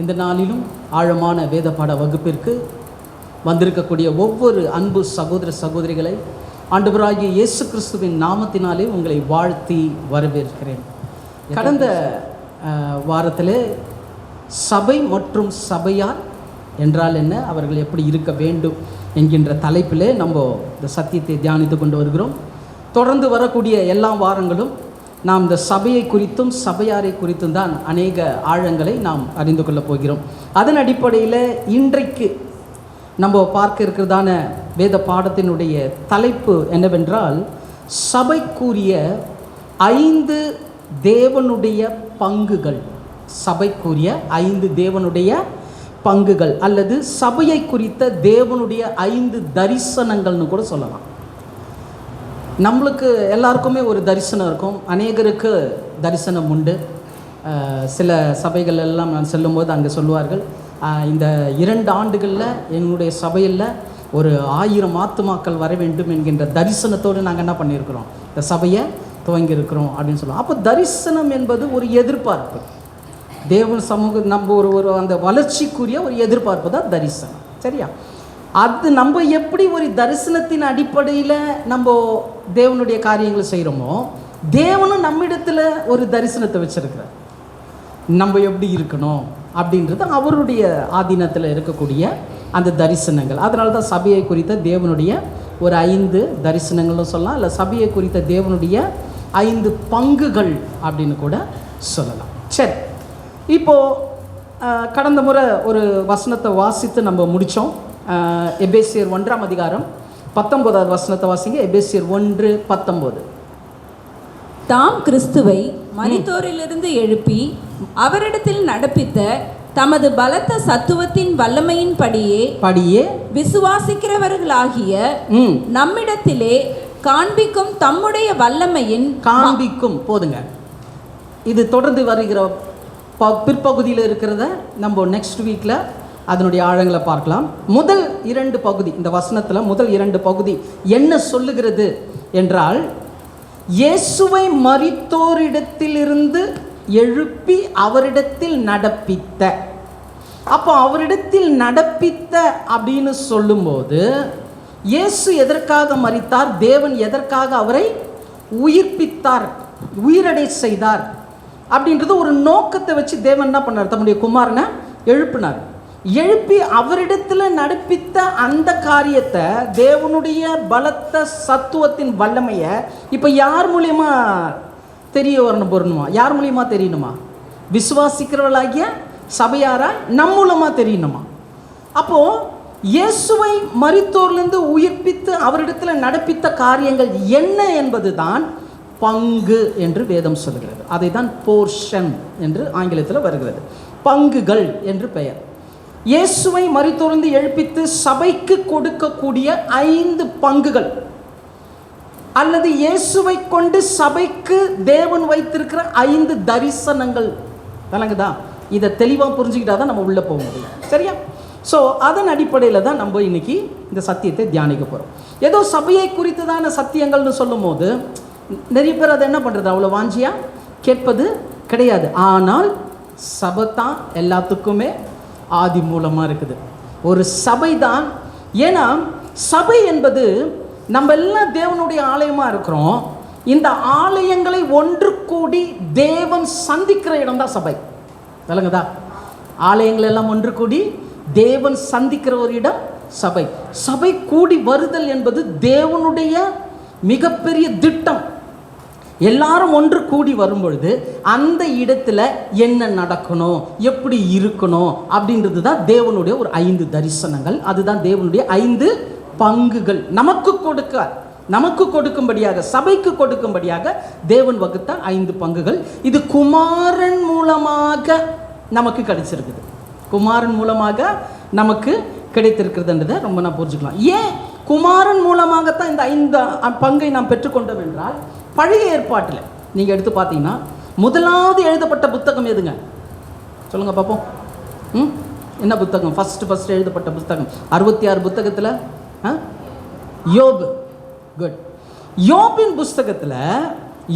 இந்த நாளிலும் ஆழமான வேத பாட வகுப்பிற்கு வந்திருக்கக்கூடிய ஒவ்வொரு அன்பு சகோதர சகோதரிகளை ஆண்டவராகிய இயேசு கிறிஸ்துவின் நாமத்தினாலே உங்களை வாழ்த்தி வரவேற்கிறேன். கடந்த வாரத்தில் சபை மற்றும் சபையார் என்றால் என்ன, அவர்கள் எப்படி இருக்க வேண்டும் என்கின்ற தலைப்பிலே நம்ம இந்த சத்தியத்தை தியானித்து கொண்டு வருகிறோம். தொடர்ந்து வரக்கூடிய எல்லா வாரங்களும் நாம் இந்த சபையை குறித்தும் சபையாரை குறித்தும் தான் அநேக ஆழங்களை நாம் அறிந்து கொள்ளப் போகிறோம். அதன் அடிப்படையில் இன்றைக்கு நம்ம பார்க்க இருக்கிறதான வேத பாடத்தினுடைய தலைப்பு என்னவென்றால், சபைக்குரிய 5 தேவனுடைய பங்குகள். சபைக்குரிய 5 தேவனுடைய பங்குகள் அல்லது சபையை குறித்த தேவனுடைய 5 தரிசனங்கள்னு கூட சொல்லலாம். நம்மளுக்கு எல்லாருக்குமே ஒரு தரிசனம் இருக்கும். அநேகருக்கு தரிசனம் உண்டு. சில சபைகள் எல்லாம் நான் செல்லும்போது அங்கே சொல்லுவார்கள், இந்த 2 ஆண்டுகளில் எங்களுடைய சபையில் ஒரு 1000 ஆத்துமாக்கள் வர வேண்டும் என்கின்ற தரிசனத்தோடு நாங்கள் என்ன பண்ணியிருக்கிறோம், இந்த சபையை துவங்கியிருக்கிறோம் அப்படின்னு சொல்லுவோம். அப்போ தரிசனம் என்பது ஒரு எதிர்பார்ப்பு. தேவன் சமூகம் நம்ம ஒரு அந்த வளர்ச்சிக்குரிய ஒரு எதிர்பார்ப்பு தான் தரிசனம். சரியா? அது நம்ம எப்படி ஒரு தரிசனத்தின் அடிப்படையில் நம்ம தேவனுடைய காரியங்களை செய்கிறோமோ, தேவனும் நம்மிடத்தில் ஒரு தரிசனத்தை வச்சுருக்கிறார். நம்ம எப்படி இருக்கணும் அப்படின்றது அவருடைய ஆதீனத்தில் இருக்கக்கூடிய அந்த தரிசனங்கள். அதனால தான் சபையை குறித்த தேவனுடைய ஒரு 5 தரிசனங்களும் சொல்லலாம், இல்லை சபையை குறித்த தேவனுடைய 5 பங்குகள் அப்படின்னு கூட சொல்லலாம். சரி, இப்போது கடந்த முறை ஒரு வசனத்தை வாசித்து நம்ம முடித்தோம். எபேசியர் 1ஆம் அதிகாரம் 19வது வசனத்தை வாசிங்க. எபேசியர் 1:19. தாம் கிறிஸ்துவை மரித்தோரிலிருந்து எழுப்பி அவரிடத்தில் நடப்பித்த தமது பலத்த சத்துவத்தின் வல்லமையின் படியே விசுவாசிக்கிறவர்களாகிய நம்மிடத்திலே காண்பிக்கும் தம்முடைய வல்லமையின் போதுங்க. இது தொடர்ந்து வருகிற பிற்பகுதியில் இருக்கிறத நம்ம நெக்ஸ்ட் வீக்கில் அதனுடைய ஆழங்களை பார்க்கலாம். முதல் 2 பகுதி, இந்த வசனத்தில் முதல் 2 பகுதி என்ன சொல்லுகிறது என்றால், இயேசுவை மரித்தோரிடத்திலிருந்து எழுப்பி அவரிடத்தில் நடப்பித்த. அப்போ அவரிடத்தில் நடப்பித்த அப்படின்னு சொல்லும்போது, இயேசு எதற்காக மரித்தார், தேவன் எதற்காக அவரை உயிர்ப்பித்தார், உயிரடை செய்தார் அப்படின்றது ஒரு நோக்கத்தை வச்சு தேவன் என்ன பண்ணார், தம்முடைய குமாரனை எழுப்பினார். எழுப்பி அவரிடத்தில் நடப்பித்த அந்த காரியத்தை, தேவனுடைய பலத்த சத்துவத்தின் வல்லமையை இப்போ யார் மூலியமா தெரிய வரணுமா, யார் மூலியமா தெரியணுமா? விசுவாசிக்கிறவர்களாகிய சபையாரா நம் மூலமாக தெரியணுமா? அப்போது இயேசுவை மரித்தோர்லேருந்து உயிர்ப்பித்து அவரிடத்தில் நடப்பித்த காரியங்கள் என்ன என்பது தான் பங்கு என்று வேதம் சொல்கிறது. அதை தான் போர்ஷன் என்று ஆங்கிலத்தில் வருகிறது. பங்குகள் என்று பெயர். இயேசுவை மரித்தோர்ந்து எழுப்பித்து சபைக்கு கொடுக்கக்கூடிய 5 பங்குகள், அல்லது இயேசுவை கொண்டு சபைக்கு தேவன் வைத்திருக்கிற 5 தரிசனங்கள். விளங்குதா? இதை தெளிவாக புரிஞ்சுக்கிட்டா தான் நம்ம உள்ளே போக முடியும். சரியா? ஸோ அதன் அடிப்படையில் தான் நம்ம இன்னைக்கு இந்த சத்தியத்தை தியானிக்க போகிறோம். ஏதோ சபையை குறித்ததான சத்தியங்கள்னு சொல்லும் போது நிறைய பேர் அதை என்ன பண்ணுறது, அவ்வளோ வாஞ்சியாக கேட்பது கிடையாது. ஆனால் சபை தான் எல்லாத்துக்குமே ஆதி மூலமாக இருக்குது. ஒரு சபை தான். ஏன்னா சபை என்பது நம்ம எல்லாம் தேவனுடைய ஆலயமாக இருக்கிறோம். இந்த ஆலயங்களை ஒன்று கூடி தேவன் சந்திக்கிற இடம் தான் சபை. விளங்குதா? ஆலயங்கள் எல்லாம் ஒன்று கூடி தேவன் சந்திக்கிற ஒரு இடம் சபை. சபை கூடி வருதல் என்பது தேவனுடைய மிகப்பெரிய திட்டம். எல்லாரும் ஒன்று கூடி வரும் பொழுது அந்த இடத்துல என்ன நடக்கணும், எப்படி இருக்கணும் அப்படின்றது தான் தேவனுடைய ஒரு 5 தரிசனங்கள். அதுதான் தேவனுடைய 5 பங்குகள். நமக்கு கொடுக்கும்படியாக, சபைக்கு கொடுக்கும்படியாக தேவன் வகுத்த 5 பங்குகள். இது குமாரன் மூலமாக நமக்கு கிடைச்சிருக்குது. குமாரன் மூலமாக நமக்கு கிடைத்திருக்கிறதுன்றதை ரொம்ப நான் புரிஞ்சுக்கலாம். ஏன் குமாரன் மூலமாகத்தான் இந்த 5 பங்கை நாம் பெற்றுக்கொண்டோம் என்றால், பழைய ஏற்பாட்டில் நீங்கள் எடுத்து பார்த்தீங்கன்னா முதலாவது எழுதப்பட்ட புத்தகம் எதுங்க சொல்லுங்கள் பார்ப்போம். என்ன புத்தகம்? ஃபஸ்ட்டு எழுதப்பட்ட புத்தகம் 66 புத்தகத்தில் யோபு. குட். யோபின் புஸ்தகத்தில்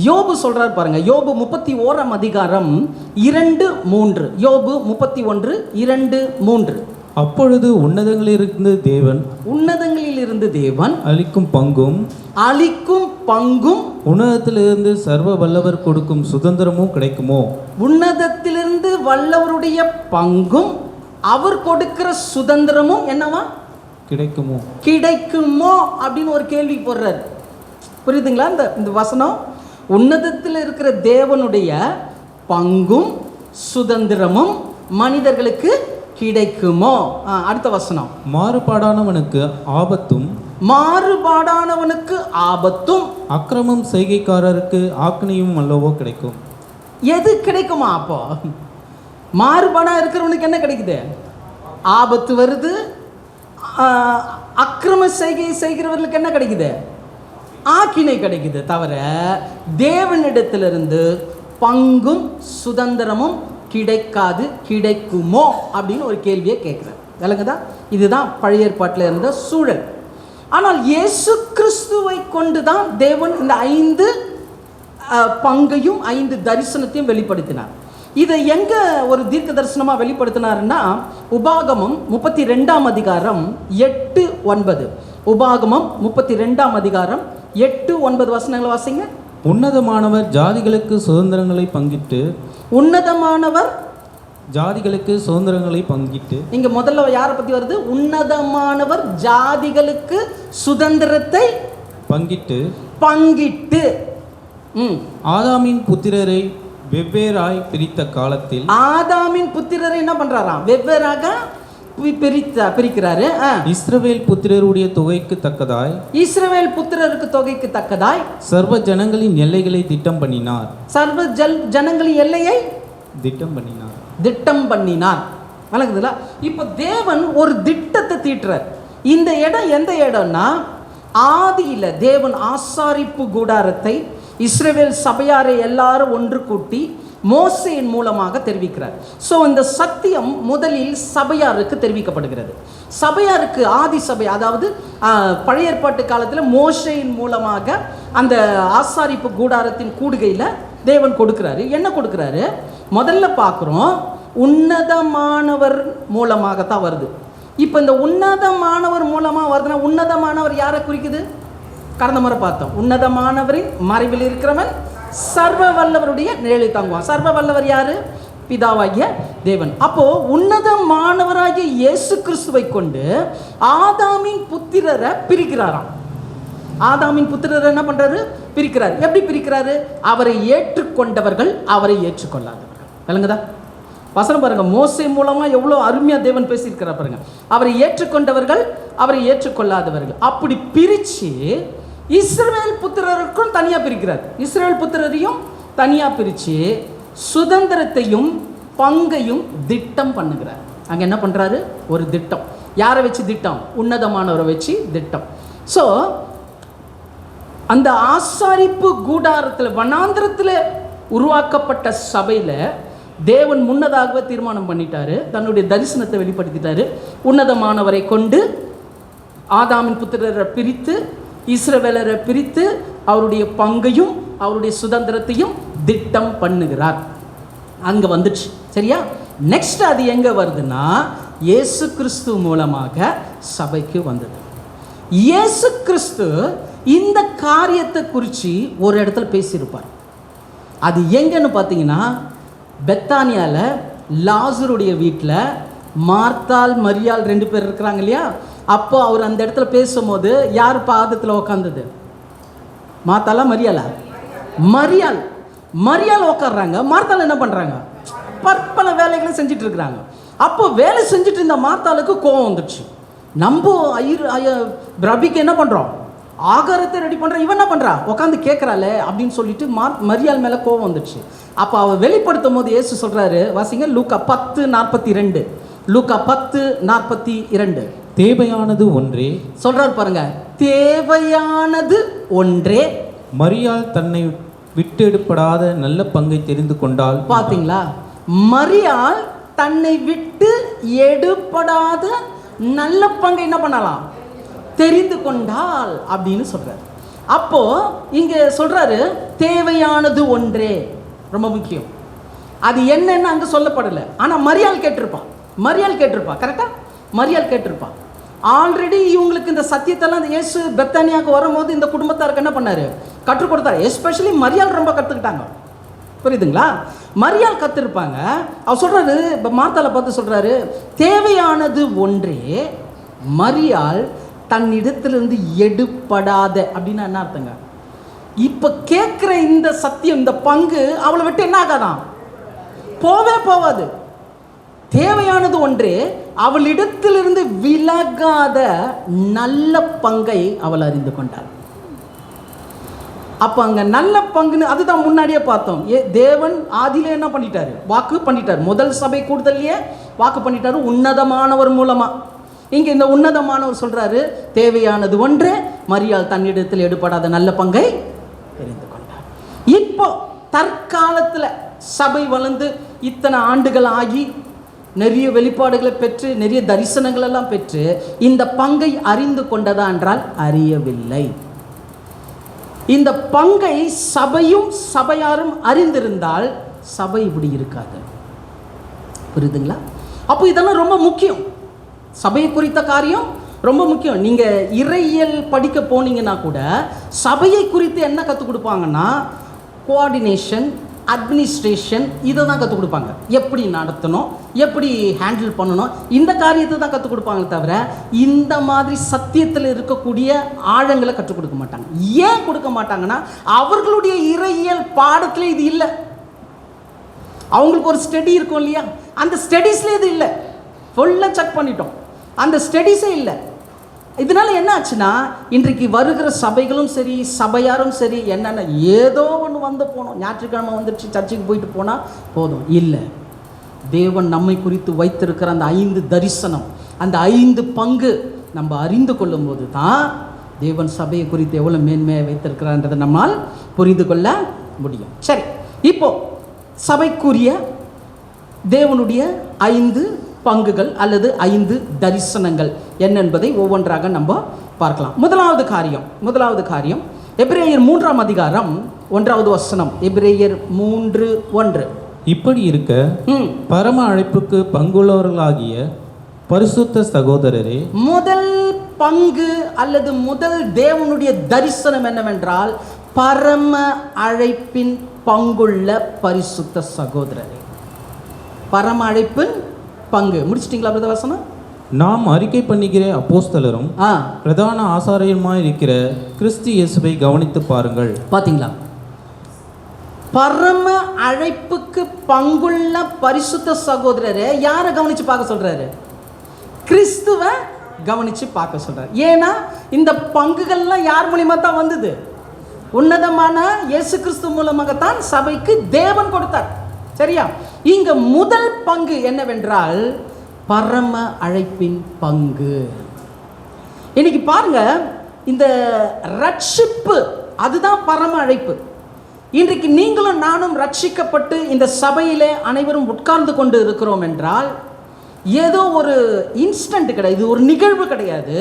யோபு சொல்றாரு பாருங்க, யோபு 31 அதிகாரம் 2-3. யோபு 31:2-3. அப்பொழுது உன்னதங்களிலிருந்து தேவன் அளிக்கும் பங்கும் உன்னதத்திலிருந்து சர்வ வல்லவர் கொடுக்கும் சுதந்திரமும் கிடைக்குமோ? உன்னதத்திலிருந்து வல்லவருடைய பங்கும் அவர் கொடுக்கிற சுதந்திரமும் என்னவா கிடைக்குமோ அப்படின்னு ஒரு கேள்வி போடுறாரு. புரியுதுங்களா? இந்த வசனம், உன்னதத்தில் இருக்கிற தேவனுடைய பங்கும் சுதந்திரமும் மனிதர்களுக்கு கிடைக்குமோ? அடுத்த வசனம், மாறுபாடானவனுக்கு ஆபத்தும் அக்கிரமம் செய்கைக்காரருக்கு ஆக்கினையும் அல்லவோ கிடைக்கும். எது கிடைக்குமா? அப்போ மாறுபாடா இருக்கிறவனுக்கு என்ன கிடைக்குது? ஆபத்து வருது. அக்கிரம செய்கிறவர்களுக்கு என்ன கிடைக்குது? ஆக்கினை கிடைக்குது. தவிர தேவனிடத்திலிருந்து பங்கும் சுதந்திரமும் கிடைக்காது. கிடைக்குமோ அப்படின்னு ஒரு கேள்வியை கேட்குறார். விளங்குதா? இதுதான் பழைய ஏற்பாட்டில் இருந்த சூழல். ஆனால் இயேசு கிறிஸ்துவை கொண்டு தான் தேவன் இந்த 5 பங்கையும் 5 தரிசனத்தையும் வெளிப்படுத்தினார். இதை எங்க ஒரு தீர்க்க தரிசனமாக வெளிப்படுத்தினார்னா, உபாகமம் 32 அதிகாரம் 8-9. உபாகமம் 32 அதிகாரம் 8-9 வசனங்களை வாசிங்க. உன்னதமானவர் ஜாதிகளுக்கு சுதந்திரங்களை பங்கிட்டு. இங்க முதல்ல யாரை பத்தி வருது? உன்னதமானவர் ஜாதிகளுக்கு சுதந்திரத்தை பங்கிட்டு. ஆதாமின் புத்திரரை வெவ்வேறாய் பிரித்த காலத்தில் ஆதாமின் புத்திரரை என்ன பண்றாராம்? வெவ்வேறாக பிரிக்கிறாரு. இஸ்ரவேல் புத்திரருடைய தொகைக்கு தக்கதாய் சர்வ ஜனங்களின் எல்லைகளை திட்டம் பண்ணினார். வணங்குதுல? இப்போ தேவன் ஒரு திட்டத்தை தீட்டுறார். இந்த இடம் எந்த இடம்னா, ஆதியில தேவன் ஆசாரிப்பு கூடாரத்தை இஸ்ரவேல் சபையாரை எல்லாரும் ஒன்று கூட்டி மோசேயின் மூலமாக தெரிவிக்கிறார். ஸோ இந்த சத்தியம் முதலில் சபையாருக்கு தெரிவிக்கப்படுகிறது. சபையாருக்கு ஆதி சபை, அதாவது பழைய ஏற்பாட்டு காலத்தில் மோசேயின் மூலமாக அந்த ஆசாரிப்பு கூடாரத்தின் கூடுகையில் தேவன் கொடுக்குறாரு. என்ன கொடுக்குறாரு? முதல்ல பார்க்குறோம், உன்னதமானவர் மூலமாகத்தான் வருது. இப்போ இந்த உன்னதமானவர் மூலமாக வருதுன்னா, உன்னதமானவர் யாரை குறிக்குது? கடந்த முறை பார்த்தோம், உன்னதமானவரின் மறைவில் இருக்கிறவன் சர்வ வல்லவருடைய நிழலை தாங்குவான். சர்வ வல்லவர் யாரு? பிதாவாகிய தேவன். அப்போ உன்னதமானவராகிய இயேசு கிறிஸ்துவை கொண்டு ஆதாமின் புத்திரரை பிரிக்கிறாராம். ஆதாமின் புத்திரரை என்ன பண்றாரு? பிரிக்கிறார். எப்படி பிரிக்கிறாரு? அவரை ஏற்றுக்கொண்டவர்கள், அவரை ஏற்றுக்கொள்ளாதவர்கள். விளங்குதா? வசனம் பாருங்க, மோசே மூலமா எவ்வளோ அருமையா தேவன் பேசியிருக்கிறார் பாருங்க. அவரை ஏற்றுக்கொண்டவர்கள், அவரை ஏற்றுக்கொள்ளாதவர்கள். அப்படி பிரிச்சு இஸ்ரவேல் புத்திரருக்கும் தனியா பிரிக்கிறார். இஸ்ரவேல் புத்திரரையும் தனியா பிரிச்சு சுதந்திரத்தையும் பங்கையும் திட்டம் பண்ணுகிறார். அங்க என்ன பண்றாரு? ஒரு திட்டம். யாரை வச்சு திட்டம்? உன்னதமானவரை வச்சு திட்டம். ஸோ அந்த ஆசாரிப்பு கூடாரத்தில், வனாந்திரத்தில் உருவாக்கப்பட்ட சபையில் தேவன் முன்னதாகவே தீர்மானம் பண்ணிட்டாரு. தன்னுடைய தரிசனத்தை வெளிப்படுத்திட்டாரு. உன்னதமானவரை கொண்டு ஆதாமின் புத்திரரை பிரித்து, இஸ்ரவேலரை பிரித்து, அவருடைய பங்கையும் அவருடைய சுதந்திரத்தையும் திட்டம் பண்ணுகிறார். அங்கே வந்துச்சு. சரியா? நெக்ஸ்ட் அது எங்கே வருதுன்னா, இயேசு கிறிஸ்து மூலமாக சபைக்கு வந்தது. இயேசு கிறிஸ்து இந்த காரியத்தை குறித்து ஒரு இடத்துல பேசியிருப்பார். அது எங்கன்னு பார்த்தீங்கன்னா, பெத்தானியாவில் லாசருடைய வீட்டில் மார்த்தாள் மரியாள் 2 பேர் இருக்கிறாங்க இல்லையா? அப்போ அவர் அந்த இடத்துல பேசும்போது யார் பாதத்தில் உட்காந்தது? மார்த்தாளா மரியாளா? மரியாள் உட்காடுறாங்க. மார்த்தாள் என்ன பண்ணுறாங்க? பற்பல வேலைகளை செஞ்சுட்டு இருக்கிறாங்க. அப்போ வேலை செஞ்சுட்டு இருந்த மார்த்தாளுக்கு கோபம் வந்துடுச்சு. நம்ம ரபிக்கு என்ன பண்ணுறோம்? ஆகாரத்தை ரெடி பண்ணுறோம். இவன் என்ன பண்ணுறா? உட்காந்து கேட்குறாளே அப்படின்னு சொல்லிட்டு மரியாள் மேலே கோபம் வந்துடுச்சு. அப்போ அவள் வெளிப்படுத்தும் போது இயேசு சொல்கிறாரு, வாசிங்க, லூக்கா 10:42. லூக்கா 10:42. தேவையானது ஒன்றே சொல்றாரு பாருங்க. தேவையானது ஒன்றே. மரியாள் தன்னை விட்டு எடுப்படாத நல்ல பங்கை தெரிந்து கொண்டால். பாத்தீங்களா? மரியாள் தன்னை விட்டு எடுப்படாத நல்ல பங்கை என்ன பண்ணலாம்? தெரிந்து கொண்டால் அப்படின்னு சொல்றாரு. அப்போ இங்க சொல்றாரு தேவையானது ஒன்றே, ரொம்ப முக்கியம். அது என்னன்னு அங்க சொல்லப்படலை. ஆனா மரியாள் கேட்டிருப்பா கரெக்டா? மரியாள் கேட்டிருப்பா. ஆல்ரெடி இவங்களுக்கு இந்த சத்தியத்தெல்லாம் இயேசு பெத்தானியாவுக்கு வரும்போது இந்த குடும்பத்தாருக்கு என்ன பண்ணாரு? கற்றுக் கொடுத்தாரு. எஸ்பெஷலி மரியாள் ரொம்ப கற்றுக்கிட்டாங்க. புரியுதுங்களா? மரியாள் கற்றுருப்பாங்க. அவர் சொல்றாரு, இப்போ மார்த்தாளை பார்த்து சொல்றாரு, தேவையானது ஒன்றே, மரியாள் தன்னிடத்திலிருந்து எடுப்படாத. அப்படின்னா என்ன அர்த்தங்க? இப்போ கேட்குற இந்த சத்தியம், இந்த பங்கு அவளை விட்டு என்ன ஆகாதான்? போவே போவாது. தேவையானது ஒன்றே, அவளிடத்திலிருந்து விலகாத நல்ல பங்கை அவள் அறிந்து கொண்டாள். அப்போ அங்கே நல்ல பங்குன்னு அதுதான் முன்னாடியே பார்த்தோம். தேவன் ஆதியிலே என்ன பண்ணிட்டாரு? வாக்கு பண்ணிட்டார். முதல் சபை கூடுதலையே வாக்கு பண்ணிட்டாரு உன்னதமானவர் மூலமா. இங்கே இந்த உன்னதமானவர் சொல்றாரு, தேவையானது ஒன்றே, மரியாள் தன்னிடத்தில் எடுபடாத நல்ல பங்கை தெரிந்து கொண்டார். இப்போ தற்காலத்தில் சபை வளர்ந்து இத்தனை ஆண்டுகள் ஆகி நிறைய வெளிப்பாடுகளை பெற்று நிறைய தரிசனங்கள் எல்லாம் பெற்று இந்த பங்கை அறிந்து கொண்டதா என்றால் அறியவில்லை. இந்த பங்கை சபையும் சபையாரும் அறிந்திருந்தால் சபை இப்படி இருக்காது. புரியுதுங்களா? அப்போ இதெல்லாம் ரொம்ப முக்கியம். சபையை குறித்த காரியம் ரொம்ப முக்கியம். நீங்க இறையியல் படிக்க போனீங்கன்னா கூட சபையை குறித்து என்ன கற்றுக் கொடுப்பாங்கன்னா, கோஆர்டினேஷன், அட்மினிஸ்ட்ரேஷன், இதை தான் கற்றுக் கொடுப்பாங்க. எப்படி நடத்தணும், எப்படி ஹேண்டில் பண்ணணும், இந்த காரியத்தை தான் கற்றுக் கொடுப்பாங்க. தவிர இந்த மாதிரி சத்தியத்தில் இருக்கக்கூடிய ஆழங்களை கற்றுக் கொடுக்க மாட்டாங்க. ஏன் கொடுக்க மாட்டாங்கன்னா, அவர்களுடைய இறையியல் பாடத்தில் இது இல்லை. அவங்களுக்கு ஒரு ஸ்டடி இருக்கும் இல்லையா, அந்த ஸ்டடீஸில் இது இல்லை. ஃபுல்லாக செக் பண்ணிட்டோம், அந்த ஸ்டடீஸே இல்லை. இதனால என்ன ஆச்சுன்னா, இன்றைக்கு வருகிற சபைகளும் சரி சபையாரும் சரி என்னென்ன ஏதோ ஒன்று வந்து போனோம், ஞாயிற்றுக்கிழமை வந்துடுச்சு சர்ச்சுக்கு போயிட்டு போனால் போதும். இல்லை, தேவன் நம்மை குறித்து வைத்திருக்கிற அந்த 5 தரிசனம், அந்த 5 பங்கு நம்ம அறிந்து கொள்ளும் போது தான் தேவன் சபையை குறித்து எவ்வளோ மேன்மையாக வைத்திருக்கிறான்றதை நம்மால் புரிந்து கொள்ள முடியும். சரி, இப்போ சபைக்குரிய தேவனுடைய 5 பங்குகள் அல்லது 5 தரிசனங்கள் என்னென்பதை ஒவ்வொன்றாக நம்ம பார்க்கலாம். முதலாவது காரியம் எபிரேயர் 3ஆம் அதிகாரம் 1வது வசனம். எபிரேயர் 3:1. இப்படி இருக்க பரம அழைப்புக்கு பங்குள்ளவர்களாகிய பரிசுத்த சகோதரரே, முதல் பங்கு அல்லது முதல் தேவனுடைய தரிசனம் என்னவென்றால், பரம அழைப்பின் பங்குள்ள பரிசுத்த சகோதரரே. பரம அழைப்பின் பங்கு. முடிச்சிட்டீங்களா பிரதர் வசனம்? நாம் அறிக்கை பண்ணுகிற அப்போஸ்தலரும் பிரதான ஆசாரியருமாய் இருக்கிற கிறிஸ்து இயேசுவை கவனித்து பாருங்கள். பாத்தீங்களா? பரம அழைப்புக்கு பங்குள்ள பரிசுத்த சகோதரரை யாரை கவனிச்சு பார்க்க சொல்றாரு? கிறிஸ்துவை கவனிச்சு பார்க்க சொல்றாரு. ஏன்னா இந்த பங்குகள்லாம் யார் மூலியமா தான் வந்தது? உன்னதமான இயேசு கிறிஸ்து மூலமாகத்தான் சபைக்கு தேவன் கொடுத்தார். சரியா? இங்க முதல் பங்கு என்னவென்றால் பரம அழைப்பின் பங்கு. இன்னைக்கு பாருங்க, இந்த ரட்சிப்பு அதுதான் பரம அழைப்பு. இன்றைக்கு நீங்களும் நானும் ரட்சிக்கப்பட்டு இந்த சபையிலே அனைவரும் உட்கார்ந்து கொண்டு இருக்கிறோம் என்றால் ஏதோ ஒரு இன்ஸ்டன்ட் கிடையாது, இது ஒரு நிகழ்வு கிடையாது.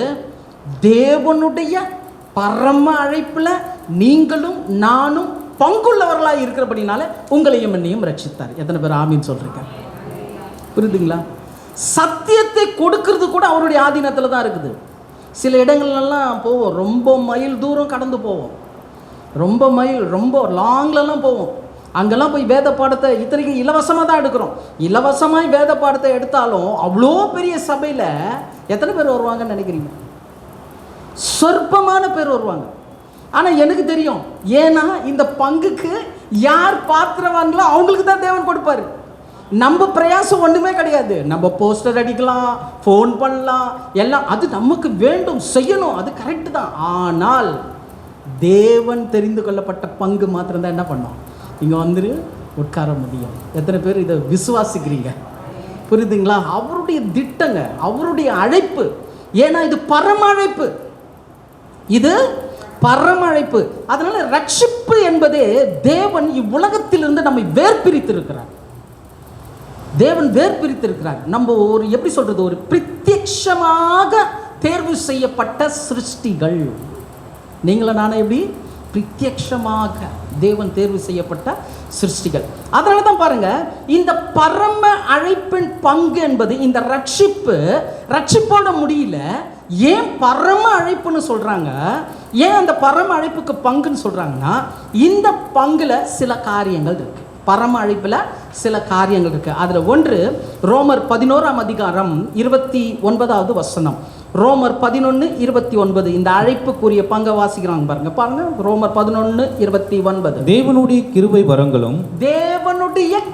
தேவனுடைய பரம அழைப்பில் நீங்களும் நானும் பங்குள்ளவர்களாக இருக்கிறபடினால உங்களையும் என்னையும் ரட்சித்தார். எத்தனை பேர் ஆமீன் சொல்றீங்க? புரியுதுங்களா? சத்தியத்தை கொடுக்கறது கூட அவருடைய ஆதீனத்தில் தான் இருக்குது. சில இடங்கள்லாம் போவோம், ரொம்ப மைல் தூரம் கடந்து போவோம், ரொம்ப மைல் ரொம்ப லாங்லலாம் போவோம். அங்கெல்லாம் போய் வேத பாடத்தை இத்தனைக்கு இலவசமாக தான் எடுக்கிறோம். இலவசமாய் வேத பாடத்தை எடுத்தாலும் அவ்வளோ பெரிய சபையில் எத்தனை பேர் வருவாங்கன்னு நினைக்கிறீங்க? சொற்பமான பேர் வருவாங்க. ஆனால் எனக்கு தெரியும், ஏன்னா இந்த பங்குக்கு யார் பாத்திரவான்களோ அவங்களுக்கு தான் தேவன் கொடுப்பாரு. நம்ம பிரயாசம் ஒன்றுமே கிடையாது. நம்ம போஸ்டர் அடிக்கலாம், ஃபோன் பண்ணலாம், எல்லாம் அது நமக்கு வேண்டும், செய்யணும், அது கரெக்டு தான். ஆனால் தேவன் தெரிந்து கொள்ளப்பட்ட பங்கு மாத்திரம்தான் என்ன பண்ணோம், இங்கே வந்துரு உட்கார முடியும். எத்தனை பேர் இதை விசுவாசிக்கிறீங்க? புரியுதுங்களா? அவருடைய திட்டங்க, அவருடைய அழைப்பு. ஏன்னா இது பரம அழைப்பு, இது பரம அழைப்பு. அதனால ரட்சிப்பு என்பதே தேவன் இவ்வுலகத்திலிருந்து நம்மை வேர்பிரித்திருக்கிறார். தேவன் வேர்பிரித்திருக்கிறார். நம்ம ஒரு எப்படி சொல்றது, ஒரு பிரத்யட்சமாக தேர்வு செய்யப்பட்ட சிருஷ்டிகள். நீங்களும் நானும் எப்படி? பிரத்யட்சமாக தேவன் தேர்வு செய்யப்பட்ட சிருஷ்டிகள். அதனால தான் பாருங்க, இந்த பரம அழைப்பின் பங்கு என்பது, இந்த ரட்சிப்போட முடியல. ஏன் பரம அழைப்புன்னு சொல்றாங்க? ஏன் அந்த பரம அழைப்புக்கு பங்குன்னு சொல்றாங்கன்னா, இந்த பங்குல சில காரியங்கள் இருக்கு. பரம அழைப்புல சில காரியங்கள் இருக்கு. அதுல ஒன்று ரோமர் 11ஆம் அதிகாரம் 29வது வசனம். ரோமர் 11:29 இந்த அழைப்புக்குரிய பங்கை வாசிக்கிறாங்க பாருங்க. ரோமர் 11:29. தேவனுடைய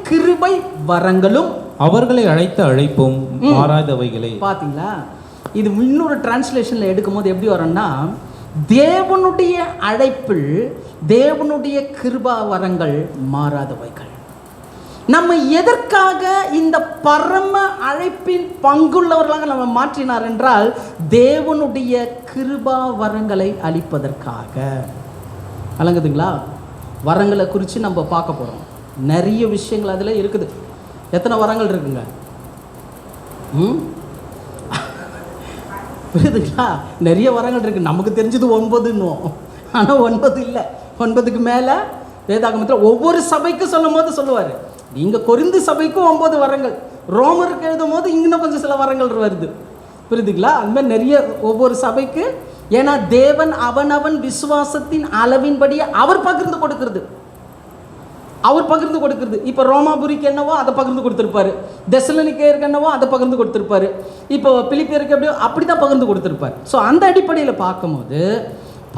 கிருபை வரங்களும் அவர்களை அழைத்த அழைப்பும் மாறாதவைகளே. பாத்தீங்களா? இது இன்னொரு டிரான்ஸ்லேஷன்ல எடுக்கும் போது எப்படி வரும்னா, தேவனுடைய அழைப்பில் தேவனுடைய கிருபா வரங்கள் மாறாதவைகள். நம்ம எதற்காக இந்த பரம அழைப்பின் பங்குள்ளவர்களாக நம்ம மாற்றினார் என்றால், தேவனுடைய கிருபா வரங்களை அளிப்பதற்காக. வழங்குதுங்களா? வரங்களை குறித்து நம்ம பார்க்க போகிறோம். நிறைய விஷயங்கள் அதில் இருக்குது. எத்தனை வரங்கள் இருக்குங்க? புரியுதுங்களா? நிறைய வரங்கள் இருக்குது. நமக்கு தெரிஞ்சது 9ன்னுவோம், ஆனால் 9 இல்லை. 9க்கு மேலே வேதாகமத்தில் ஒவ்வொரு சபைக்கு சொல்லும் போது சொல்லுவார், நீங்கள் கொரிந்து சபைக்கும் 9 வரங்கள், ரோமருக்கு எழுதும் போது இன்னும் கொஞ்சம் சில வரங்கள் வருது. புரியுதுங்களா? அந்த மாதிரி நிறைய ஒவ்வொரு சபைக்கு. ஏன்னா தேவன் அவனவன் விசுவாசத்தின் அளவின்படியே அவர் பகிர்ந்து கொடுக்கிறது. இப்போ ரோமாபுரிக்கு என்னவோ அதை பகிர்ந்து கொடுத்துருப்பாரு, தெசலோனிக்கேயருக்கு என்னவோ அதை பகிர்ந்து கொடுத்துருப்பாரு, இப்போ பிலிப்பியருக்கு எப்படியோ அப்படி தான் பகிர்ந்து கொடுத்துருப்பார். ஸோ அந்த அடிப்படையில் பார்க்கும்போது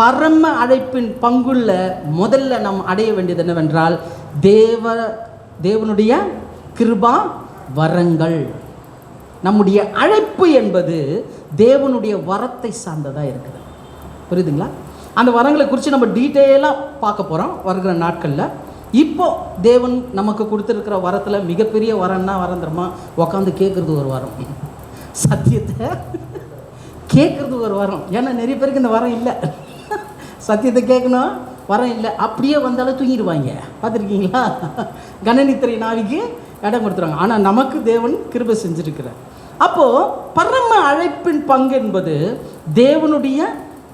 பரம அழைப்பின் பங்குள்ள முதல்ல நாம் அடைய வேண்டியது என்னவென்றால், தேவனுடைய கிருபா வரங்கள். நம்முடைய அழைப்பு என்பது தேவனுடைய வரத்தை சார்ந்ததாக இருக்குது. புரியுதுங்களா? அந்த வரங்களை குறித்து நம்ம டீட்டெயிலாக பார்க்க போகிறோம் வருகிற நாட்களில். இப்போ தேவன் நமக்கு கொடுத்துருக்கிற வரத்தில் மிகப்பெரிய வரம்னா வரந்திரமா உக்காந்து கேட்குறது ஒரு வரம், சத்தியத்தை கேட்குறது ஒரு வரம். ஏன்னா நிறைய பேருக்கு இந்த வரம் இல்லை. சத்தியத்தை கேட்கணும், வரம் இல்லை. அப்படியே வந்தாலும் தூங்கிடுவாங்க. பார்த்துருக்கீங்களா? கணனித்திரை நாவிக்கு இடம் கொடுத்துருவாங்க. ஆனால் நமக்கு தேவன் கிருபை செஞ்சுருக்கிறார். அப்போது பரம அழைப்பின் பங்கு என்பது தேவனுடைய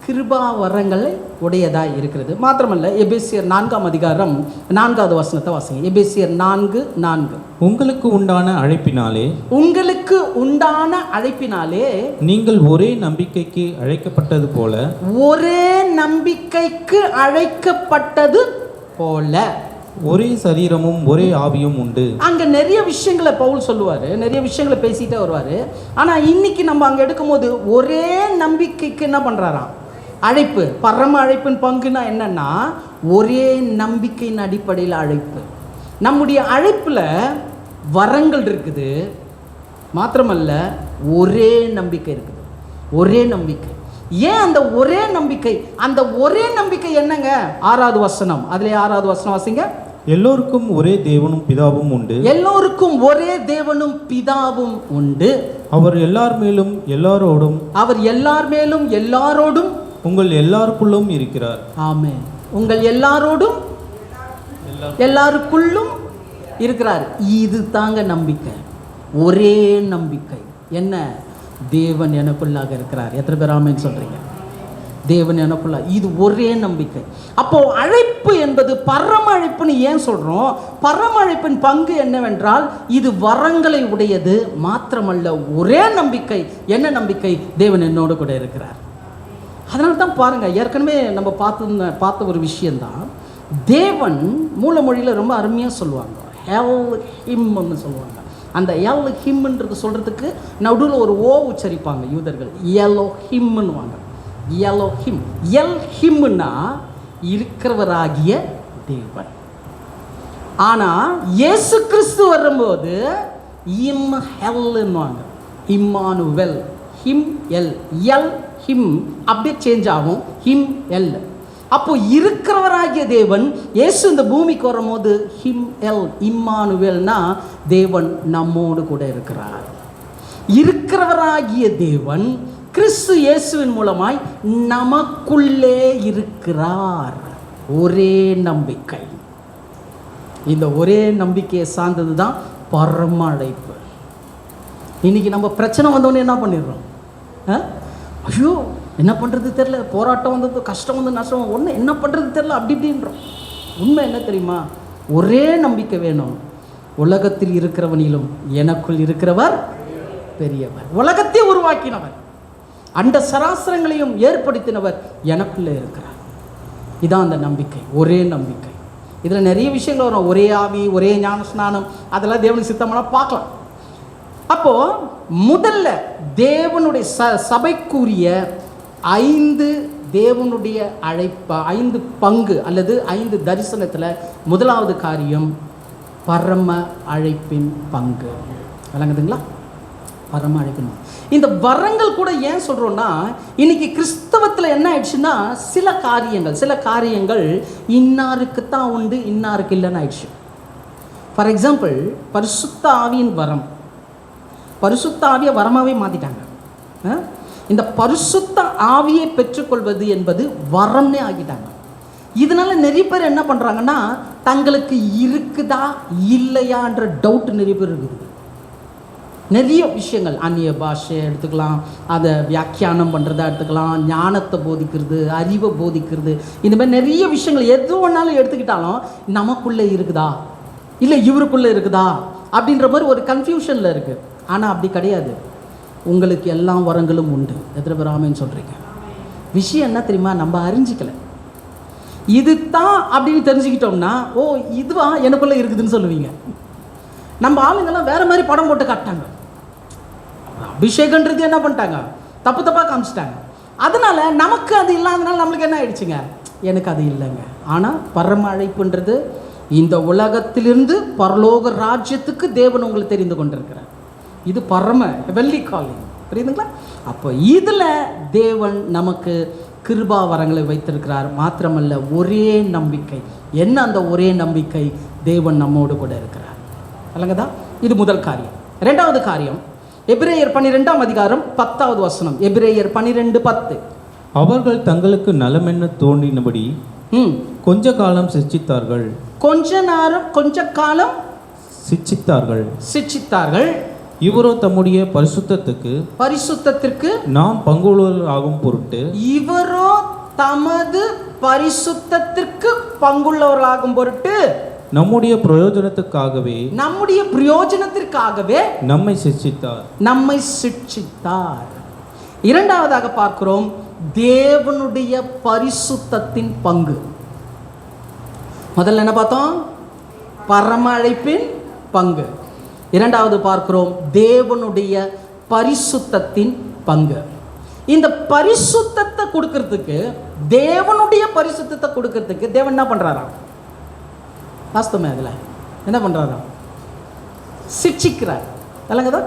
கிருபா வரங்களை உடையதாக இருக்கிறது. மாத்திரமல்ல, எபேசியர் 4ஆம் அதிகாரம் 4வது வசனத்தை வாசிங்க. எபேசியர் 4:4. உங்களுக்கு உண்டான அழைப்பினாலே நீங்கள் ஒரே நம்பிக்கைக்கு அழைக்கப்பட்டது போல ஒரே சரீரமும் ஒரே ஆவியும் உண்டு. அங்க நிறைய விஷயங்களை பவுல் சொல்லுவாரு, நிறைய விஷயங்களை பேசிட்டே வருவாரு. ஆனா இன்னைக்கு நம்ம அங்க எடுக்கும் போது ஒரே நம்பிக்கைக்கு என்ன பண்றாராம்? அழைப்பு. பரம அழைப்பின் பங்குனா என்னன்னா, ஒரே நம்பிக்கையின் அடிப்படையில் அழைப்பு. நம்முடைய அழைப்புல வரங்கள் இருக்குது, மாத்திரமல்ல ஒரே நம்பிக்கை இருக்குது. ஒரே நம்பிக்கை. ஏன் அந்த ஒரே நம்பிக்கை? அந்த ஒரே நம்பிக்கை என்னங்க? 6வது வசனம். அதுல 6வது வசனம் வாசிங்க. எல்லோருக்கும் ஒரே தேவனும் பிதாவும் உண்டு. எல்லோருக்கும் ஒரே தேவனும் பிதாவும் உண்டு. அவர் எல்லார் மேலும் எல்லாரோடும் உங்கள் எல்லாருக்குள்ளும் இருக்கிறார். ஆமென். உங்கள் எல்லாரோடும் எல்லாருக்குள்ளும் இருக்கிறார். இது தாங்க நம்பிக்கை. ஒரே நம்பிக்கை. என்ன? தேவன் எனக்குள்ளாக இருக்கிறார். எத்தனை பேர் ஆமென் சொல்றீங்க? தேவன் எனக்குள்ள. இது ஒரே நம்பிக்கை. அப்போ அழைப்பு என்பது பரம அழைப்புன்னு ஏன் சொல்றோம்? பரம அழைப்பின் பங்கு என்னவென்றால், இது வரங்களை உடையது. மாத்திரமல்ல ஒரே நம்பிக்கை. என்ன நம்பிக்கை? தேவன் என்னோடு கூட இருக்கிறார். அதனால தான் பாருங்க, ஏற்கனவே நம்ம பார்த்த ஒரு விஷயம்தான். தேவன் மூலமொழியில் ரொம்ப அருமையாக சொல்லுவாங்க, எல் ஹிம்னு சொல்லுவாங்க. அந்த எல் ஹிம்ன்றது சொல்கிறதுக்கு நடுவில் ஒரு ஓ உச்சரிப்பாங்க யூதர்கள். எலோ ஹிம்னு வாங்க. Elohim. எல் ஹிம்னா இருக்கிறவராகிய தேவன். ஆனால் இயேசு கிறிஸ்து வரும்போது இம் ஹெல்லுன்னுவாங்க. இம்மானுவெல். ஹிம் எல். எல் ஹிம் அப்படியே சேஞ்ச் ஆகும். ஹிம் எல். அப்போ இருக்கிறவராகிய தேவன் இயேசு இந்த பூமிக்கு வரும்போது ஹிம் எல், இம்மானுவேல்னா தேவன் நம்மோடு கூட இருக்கிறார். இருக்கிறவராகிய தேவன் கிறிஸ்து இயேசுவின் மூலமாய் நமக்குள்ளே இருக்கிறார். ஒரே நம்பிக்கை. இந்த ஒரே நம்பிக்கையை சார்ந்தது தான் பரம அழைப்பு. இன்னைக்கு நம்ம பிரச்சனை வந்தோடனே என்ன பண்ணிடுறோம்? ஐயோ என்ன பண்ணுறது தெரில, போராட்டம் வந்தது, கஷ்டம் வந்து, நஷ்டம் ஒன்று, என்ன பண்ணுறது தெரில, அப்படி இப்படின்றோம். உண்மை என்ன தெரியுமா? ஒரே நம்பிக்கை வேணும். உலகத்தில் இருக்கிறவனிலும் எனக்குள் இருக்கிறவர் பெரியவர். உலகத்தை உருவாக்கினவர், அண்ட சராசரங்களையும் ஏற்படுத்தினவர் எனக்குள்ளே இருக்கிறார். இதான் அந்த நம்பிக்கை, ஒரே நம்பிக்கை. இதில் நிறைய விஷயங்கள் வரும். ஒரே ஆவி, ஒரே ஞான ஸ்நானம், அதெல்லாம் தேவனுக்கு சித்தமான பார்க்கலாம். அப்போது முதல்ல தேவனுடைய சபைக்குரிய 5 தேவனுடைய அழைப்பா 5 பங்கு அல்லது 5 தரிசனத்தில் முதலாவது காரியம் பரம அழைப்பின் பங்கு. விளங்குதுங்களா? பரம அழைப்பின். இந்த வரங்கள் கூட ஏன் சொல்கிறோன்னா, இன்னைக்கு கிறிஸ்தவத்தில் என்ன ஆயிடுச்சுன்னா, சில காரியங்கள் இன்னாருக்குத்தான் உண்டு, இன்னாருக்கு இல்லைன்னு ஆயிடுச்சு. ஃபார் எக்ஸாம்பிள், பரிசுத்த ஆவியின் வரம், பரிசுத்த ஆவியை வரமாகவே மாற்றிட்டாங்க. இந்த பரிசுத்த ஆவியை பெற்றுக்கொள்வது என்பது வரம்னே ஆகிட்டாங்க. இதனால நிறைய பேர் என்ன பண்ணுறாங்கன்னா, தங்களுக்கு இருக்குதா இல்லையான்ற டவுட் நிறைய பேர் இருக்குது. நிறைய விஷயங்கள், அந்நிய பாஷை எடுத்துக்கலாம், அதை வியாக்கியானம் பண்ணுறதா எடுத்துக்கலாம், ஞானத்தை போதிக்கிறது, அறிவை போதிக்கிறது, இந்த மாதிரி நிறைய விஷயங்கள் எது ஒன்றாலும் எடுத்துக்கிட்டாலும் நமக்குள்ளே இருக்குதா இல்லை இவருக்குள்ளே இருக்குதா அப்படின்ற மாதிரி ஒரு கன்ஃபியூஷனில் இருக்குது. ஆனால் அப்படி கிடையாது. உங்களுக்கு எல்லா வரங்களும் உண்டு. எத்தனை பேர் ஆமேன்னு சொல்கிறீங்க? விஷயம் என்ன தெரியுமா? நம்ம அறிஞ்சிக்கலை. இது தான் அப்படின்னு தெரிஞ்சுக்கிட்டோம்னா, ஓ இதுவா எனக்குள்ளே இருக்குதுன்னு சொல்லுவீங்க. நம்ம ஆளுங்கெல்லாம் வேறு மாதிரி படம் போட்டு காட்டாங்க. அபிஷேகன்றது என்ன பண்ணிட்டாங்க, தப்பு தப்பாக காமிச்சிட்டாங்க. அதனால் நமக்கு அது இல்லாதனால நம்மளுக்கு என்ன ஆயிடுச்சுங்க, எனக்கு அது இல்லைங்க. ஆனால் பரம அழைப்புன்றது இந்த உலகத்திலிருந்து பரலோக ராஜ்யத்துக்கு தேவன் உங்களை தெரிந்து கொண்டிருக்கிறார். இது பரம வெள்ளி காலிங். புரியுதுங்களா? அப்போ இதில் தேவன் நமக்கு கிருபா வரங்களை வைத்திருக்கிறார். மாத்திரமல்ல, ஒரே நம்பிக்கை. என்ன அந்த ஒரே நம்பிக்கை? தேவன் நம்மோடு கூட இருக்கிறார். அல்லங்கதான். இது முதல் காரியம். ரெண்டாவது காரியம், எபிரேயர் 12ஆம் அதிகாரம் 10வது வசனம். எபிரேயர் 12:10. அவர்கள் தங்களுக்கு நலமென்ன தோன்றினபடி கொஞ்ச காலம் சிட்சித்தார்கள். கொஞ்ச காலம் சிட்சித்தார்கள். இவரோ தம்முடைய பரிசுத்தத்திற்கு நாம் பங்குள்ளவர்கள் ஆகும் பொருட்டு, இவரோ தமது பரிசுத்தத்திற்கு பங்குள்ளவர்களாகும் பொருட்டு நம்முடைய பிரயோஜனத்துக்காகவே நம்மை சிட்சித்தார். இரண்டாவதாக பார்க்கிறோம், தேவனுடைய பரிசுத்தத்தின் பங்கு. முதல்ல என்ன பார்த்தோம்? பரம அழைப்பின் பங்கு. இரண்டாவது பார்க்கிறோம் தேவனுடைய பரிசுத்தத்தின் பங்கு. இந்த பரிசுத்தத்தை கொடுக்கறதுக்கு, தேவனுடைய பரிசுத்தத்தை கொடுக்கறதுக்கு தேவன் என்ன பண்றாராம்? வாஸ்தவமே அதில் என்ன பண்ணுறாரா? சிட்சிக்கிறார். இல்லைங்கதா?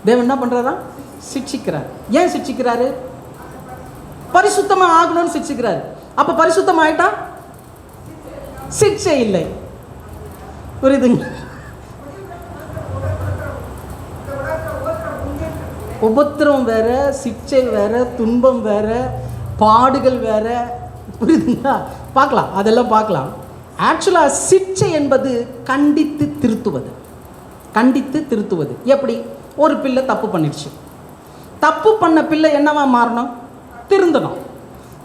தேவன் என்ன பண்ணுறாரா? சிட்சிக்கிறார். ஏன் சிட்சிக்கிறாரு? பரிசுத்தமாக ஆகணும்னு சிட்சிக்கிறாரு. அப்போ பரிசுத்தம் ஆயிட்டா சிட்சை இல்லை. புரியுதுங்க? உபத்திரம் வேற, சிட்சை வேற, துன்பம் வேற, பாடுகள் வேற. புரியுதுங்களா? பார்க்கலாம், அதெல்லாம் பார்க்கலாம். ஆக்சுவலாக சிட்சை என்பது கண்டித்து திருத்துவது. எப்படி? ஒரு பிள்ளை தப்பு பண்ணிடுச்சு. தப்பு பண்ண பிள்ளை என்னவா மாறணும்?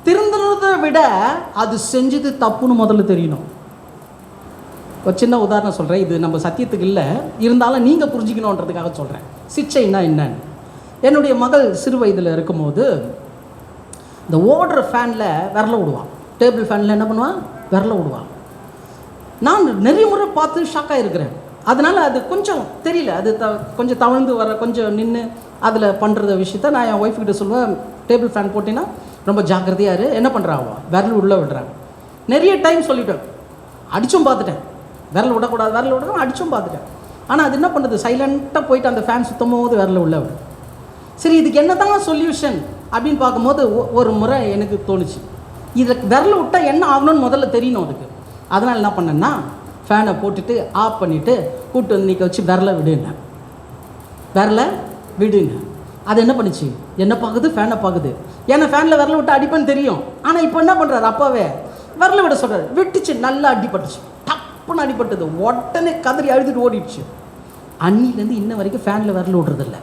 திருந்தனதை விட அது செஞ்சது தப்புன்னு முதல்ல தெரியணும். ஒரு சின்ன உதாரணம் சொல்கிறேன். இது நம்ம சத்தியத்துக்கு இல்லை, இருந்தாலும் நீங்கள் புரிஞ்சுக்கணுன்றதுக்காக சொல்கிறேன். சிட்சைன்னா என்னன்னு. என்னுடைய மகள் சிறு வயதில் இருக்கும்போது இந்த ஓடுற ஃபேனில் விரல விடுவான். டேபிள் ஃபேனில் என்ன பண்ணுவான்? விரல விடுவான். நான் நிறைய முறை பார்த்து ஷாக்காக இருக்கிறேன். அதனால் அது கொஞ்சம் தெரியல, அது கொஞ்சம் தவழ்ந்து வர, கொஞ்சம் நின்று அதில் பண்ணுற விஷயத்த நான் என் ஒய்ஃப்கிட்ட சொல்லுவேன், டேபிள் ஃபேன் போட்டிங்கன்னா ரொம்ப ஜாக்கிரதையாக இரு. என்ன பண்ணுறாவோ விரல் உள்ளே விடுறாங்க. நிறைய டைம் சொல்லிட்டேன், அடிச்சும் பார்த்துட்டேன். விரல் விடக்கூடாது அடிச்சும் பார்த்துட்டேன். ஆனால் அது என்ன பண்ணுறது? சைலண்ட்டாக போயிட்டு அந்த ஃபேன் சுத்தம் போது விரல் உள்ளே விடும். சரி, இதுக்கு என்ன தான் சொல்யூஷன் அப்படின்னு பார்க்கும்போது ஒரு முறை எனக்கு தோணுச்சு, இதில் விரல் விட்டால் என்ன ஆகணும்னு முதல்ல தெரியணும் அதுக்கு. அதனால் என்ன பண்ணேன்னா, ஃபேனை போட்டுட்டு ஆஃப் பண்ணிவிட்டு கூப்பிட்டு வந்து நிற்க வச்சு விரலை விடுங்க. அது என்ன பண்ணுச்சு? என்ன பார்க்குது? ஃபேனை பார்க்குது. ஏன்னா ஃபேனில் விரல விட்டு அடிப்பேன்னு தெரியும். ஆனால் இப்போ என்ன பண்ணுறாரு? அப்பாவே விரல விட சொல்கிறார். விட்டுச்சு, நல்லா அடிபட்டுச்சு, டப்புன்னு அடிபட்டது. உடனே கதறி அழுதுட்டு ஓடிடுச்சு. அன்னிலேருந்து இன்ன வரைக்கும் ஃபேனில் விரல விடுறதில்ல.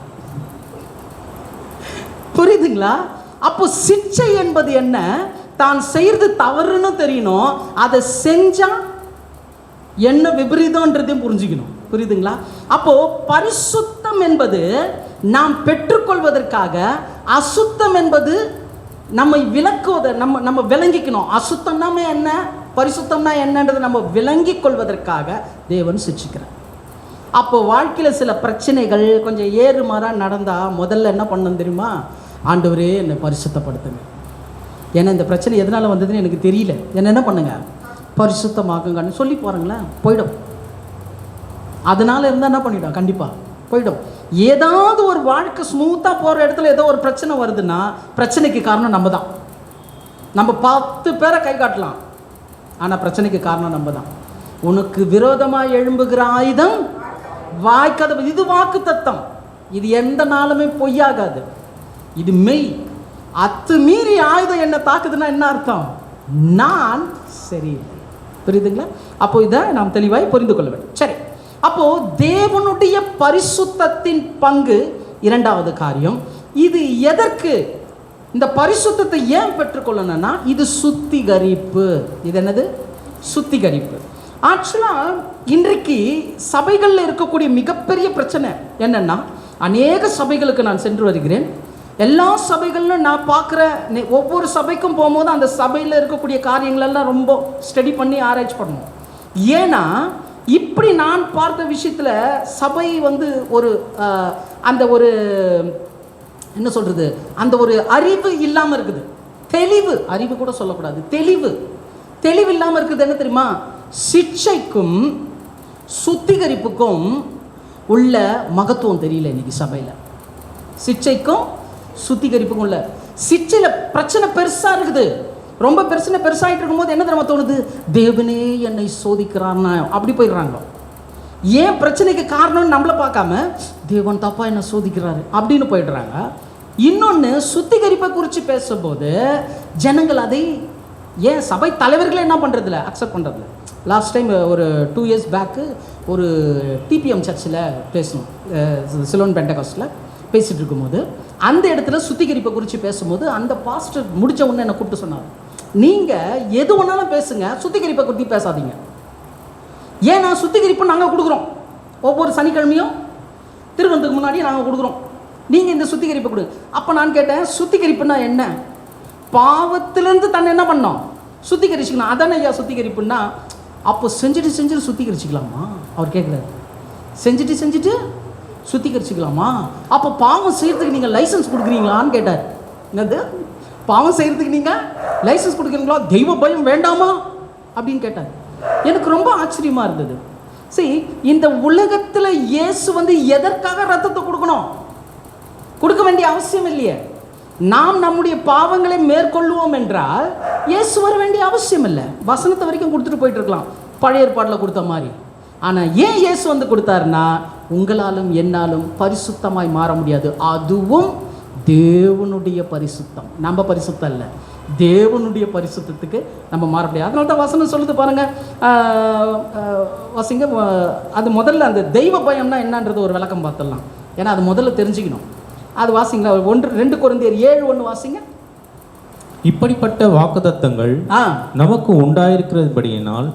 புரியுதுங்களா? அப்போ சிட்சை என்பது என்ன? தான் செய்யறது தவறுன்னு தெரியணும், அதை செஞ்சா என்ன விபரீதம்ன்றதையும் புரிஞ்சுக்கணும். புரியுதுங்களா? அப்போ பரிசுத்தம் என்பது நாம் பெற்றுக்கொள்வதற்காக, அசுத்தம் என்பது நம்மை விளக்குவதை நம்ம விளங்கிக்கணும். அசுத்தம்னா என்ன, பரிசுத்தம்னா என்னன்றதை நம்ம விளங்கி கொள்வதற்காக தேவன் சிட்சிக்கிறார். அப்போ வாழ்க்கையில் சில பிரச்சனைகள் கொஞ்சம் ஏறுமாறாக நடந்தால் முதல்ல என்ன பண்ணணும் தெரியுமா? ஆண்டவரே என்னை பரிசுத்தப்படுத்துங்க, ஏன்னா இந்த பிரச்சனை எதனால் வந்ததுன்னு எனக்கு தெரியல, என்ன பண்ணுங்க, பரிசுத்தமாக்குங்கன்னு சொல்லி போகிறாங்களேன், போயிடும். அதனால் இருந்தால் என்ன பண்ணிடும், கண்டிப்பாக போயிடும். ஏதாவது ஒரு வாழ்க்கை ஸ்மூத்தாக போகிற இடத்துல ஏதோ ஒரு பிரச்சனை வருதுன்னா பிரச்சனைக்கு காரணம் நம்ம தான். நம்ம 10 பேரை கை காட்டலாம், ஆனால் பிரச்சனைக்கு காரணம் நம்ம தான். உனக்கு விரோதமாக எழும்புகிற ஆயுதம் வாய்க்காத. இது வாக்கு தத்தம், இது எந்த நாளுமே பொய்யாகாது, இது மெய். அத்துமீறி ஆயுதம் என்ன தாக்குதுன்னா என்ன அர்த்தம்? நான் சரியில்லை. புரியுதுங்களா? அப்போ இதை நாம் தெளிவாய் புரிந்து கொள்ள வேண்டும். சரி, அப்போ தேவனுடைய பரிசுத்தத்தின் பங்கு இரண்டாவது காரியம். இது எதற்கு? இந்த பரிசுத்தத்தை ஏன் பெற்றுக்கொள்ளணும்னா இது சுத்திகரிப்பு. இது என்னது? சுத்திகரிப்பு. ஆக்சுவலாக இன்றைக்கு சபைகளில் இருக்கக்கூடிய மிகப்பெரிய பிரச்சனை என்னென்னா, அநேக சபைகளுக்கு நான் சென்று வருகிறேன். எல்லா சபைகளிலும் நான் பார்க்குற ஒவ்வொரு சபைக்கும் போகும்போது அந்த சபையில் இருக்கக்கூடிய காரியங்களெல்லாம் ரொம்ப ஸ்டடி பண்ணி ஆராய்ச்சி பண்ணணும். ஏன்னா இப்படி நான் பார்த்த விஷயத்தில் சபை ஒரு அந்த ஒரு என்ன சொல்கிறது, அந்த ஒரு அறிவு இல்லாமல் இருக்குது. தெளிவு, அறிவு கூட சொல்லக்கூடாது, தெளிவு இல்லாமல் இருக்குது. என்ன தெரியுமா? சிட்சைக்கும் சுத்திகரிப்புக்கும் உள்ள மகத்துவம் தெரியல இன்னைக்கு சபையில். சிட்சைக்கும் சுத்திகரிப்புக்கும் உள்ள, சிட்சையில் பிரச்சனை பெருசாக இருக்குது. ரொம்ப பெருசாகிட்டு இருக்கும்போது என்ன தெரியுமா தோணுது? தேவனே என்னை சோதிக்கிறான்னா அப்படி போயிடுறாங்க. ஏன் பிரச்சனைக்கு காரணம்னு நம்மளை பார்க்காம தேவன் தப்பா என்ன சோதிக்கிறாரு அப்படின்னு போயிடுறாங்க. இன்னொன்று, சுத்திகரிப்பை குறித்து பேசும்போது ஜனங்கள் அதை ஏன் சபை தலைவர்களே என்ன பண்ணுறதில்ல, அக்செப்ட் பண்ணுறதில்ல. லாஸ்ட் டைம் ஒரு 2 years பேக்கு ஒரு டிபிஎம் சர்ச்சில் பேசணும், சிலோன் பெண்டகாஸ்டில் பேசிகிட்டு இருக்கும்போது அந்த இடத்துல சுத்திகரிப்பை குறித்து பேசும்போது அந்த பாஸ்டர் முடித்த உடனே என்னை கூப்பிட்டு சொன்னார், நீங்கள் எது வேணாலும் பேசுங்க, சுத்திகரிப்பை குறித்து பேசாதீங்க. ஏன்னா சுத்திகரிப்பு நாங்கள் கொடுக்குறோம், ஒவ்வொரு சனிக்கிழமையும் திருவனந்தத்துக்கு முன்னாடி நாங்கள் கொடுக்குறோம், நீங்கள் இந்த சுத்திகரிப்பை கொடுங்க. அப்போ நான் கேட்டேன், சுத்திகரிப்புன்னா என்ன? பாவத்திலேருந்து தன்னை என்ன பண்ணோம், சுத்திகரிச்சுக்கணும், அதானே ஐயா சுத்திகரிப்புன்னா. அப்போ செஞ்சுட்டு சுத்திகரிச்சுக்கலாமா? அவர் கேட்குறாரு, செஞ்சுட்டு சுத்திகரிச்சுக்கலாமா? அப்போ பாவம் செய்கிறதுக்கு நீங்கள் லைசன்ஸ் கொடுக்குறீங்களான்னு கேட்டார். என்னது, பாவம் செய்கிறதுக்கு நீங்கள் லைசன்ஸ் கொடுக்குறீங்களா, தெய்வ பயம் வேண்டாமா அப்படின்னு கேட்டார். எனக்கு ரொம்ப ஆச்சரியமாக இருந்தது. சரி, இந்த உலகத்தில் இயேசு எதற்காக ரத்தத்தை கொடுக்கணும்? கொடுக்க வேண்டிய அவசியம் இல்லையே. நாம் நம்முடைய பாவங்களை மேற்கொள்வோம் என்றால் இயேசு வர வேண்டிய அவசியம் இல்லை. வசனத்தை வரைக்கும் கொடுத்துட்டு போயிட்டு இருக்கலாம், பழைய ஏற்பாட்டில் கொடுத்த மாதிரி. ஆனால் ஏன் இயேசு கொடுத்தாருன்னா, உங்களாலும் என்னாலும் பரிசுத்தமாய் மாற முடியாது. அதுவும் தேவனுடைய பரிசுத்தம், நம்ம பரிசுத்தம் இல்லை, தேவனுடைய பரிசுத்தத்துக்கு நம்ம மாற முடியாது. அதனால தான் வசனம் சொல்லுது பாருங்க, வசிங்க. அது முதல்ல அந்த தெய்வ பயம்னா என்னன்றது ஒரு விளக்கம் பார்த்துடலாம். ஏன்னா அது முதல்ல தெரிஞ்சுக்கணும். அது வாசிங்களா, 2 கொரிந்தியர் 7:1 வாசிங்க. இப்படிப்பட்ட வாக்குத்தத்தங்கள் நமக்கு உண்டாயிருக்கிறபடியினால்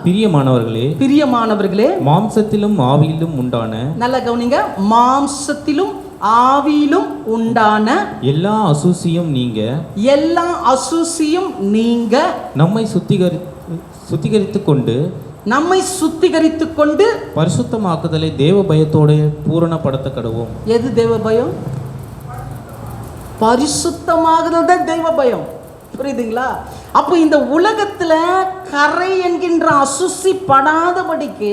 பிரியமானவர்களே, மாம்சத்திலும் ஆவியிலும் உண்டான, நல்ல கவனிங்க, மாம்சத்திலும் ஆவியிலும் உண்டான எல்லா அசூசியும் நீங்க நம்மை சுத்திகரித்துக் கொண்டு பரிசுத்தமாக்குதலை தேவ பயத்தோடு பூரணப்படுத்த கடவோம். எது தேவ பயம்? பரிசுத்தமாகுதல் தான் தெய்வ பயம். புரியுதுங்களா? அப்போ இந்த உலகத்தில் கரை என்கின்ற அசுசி படாதபடிக்கு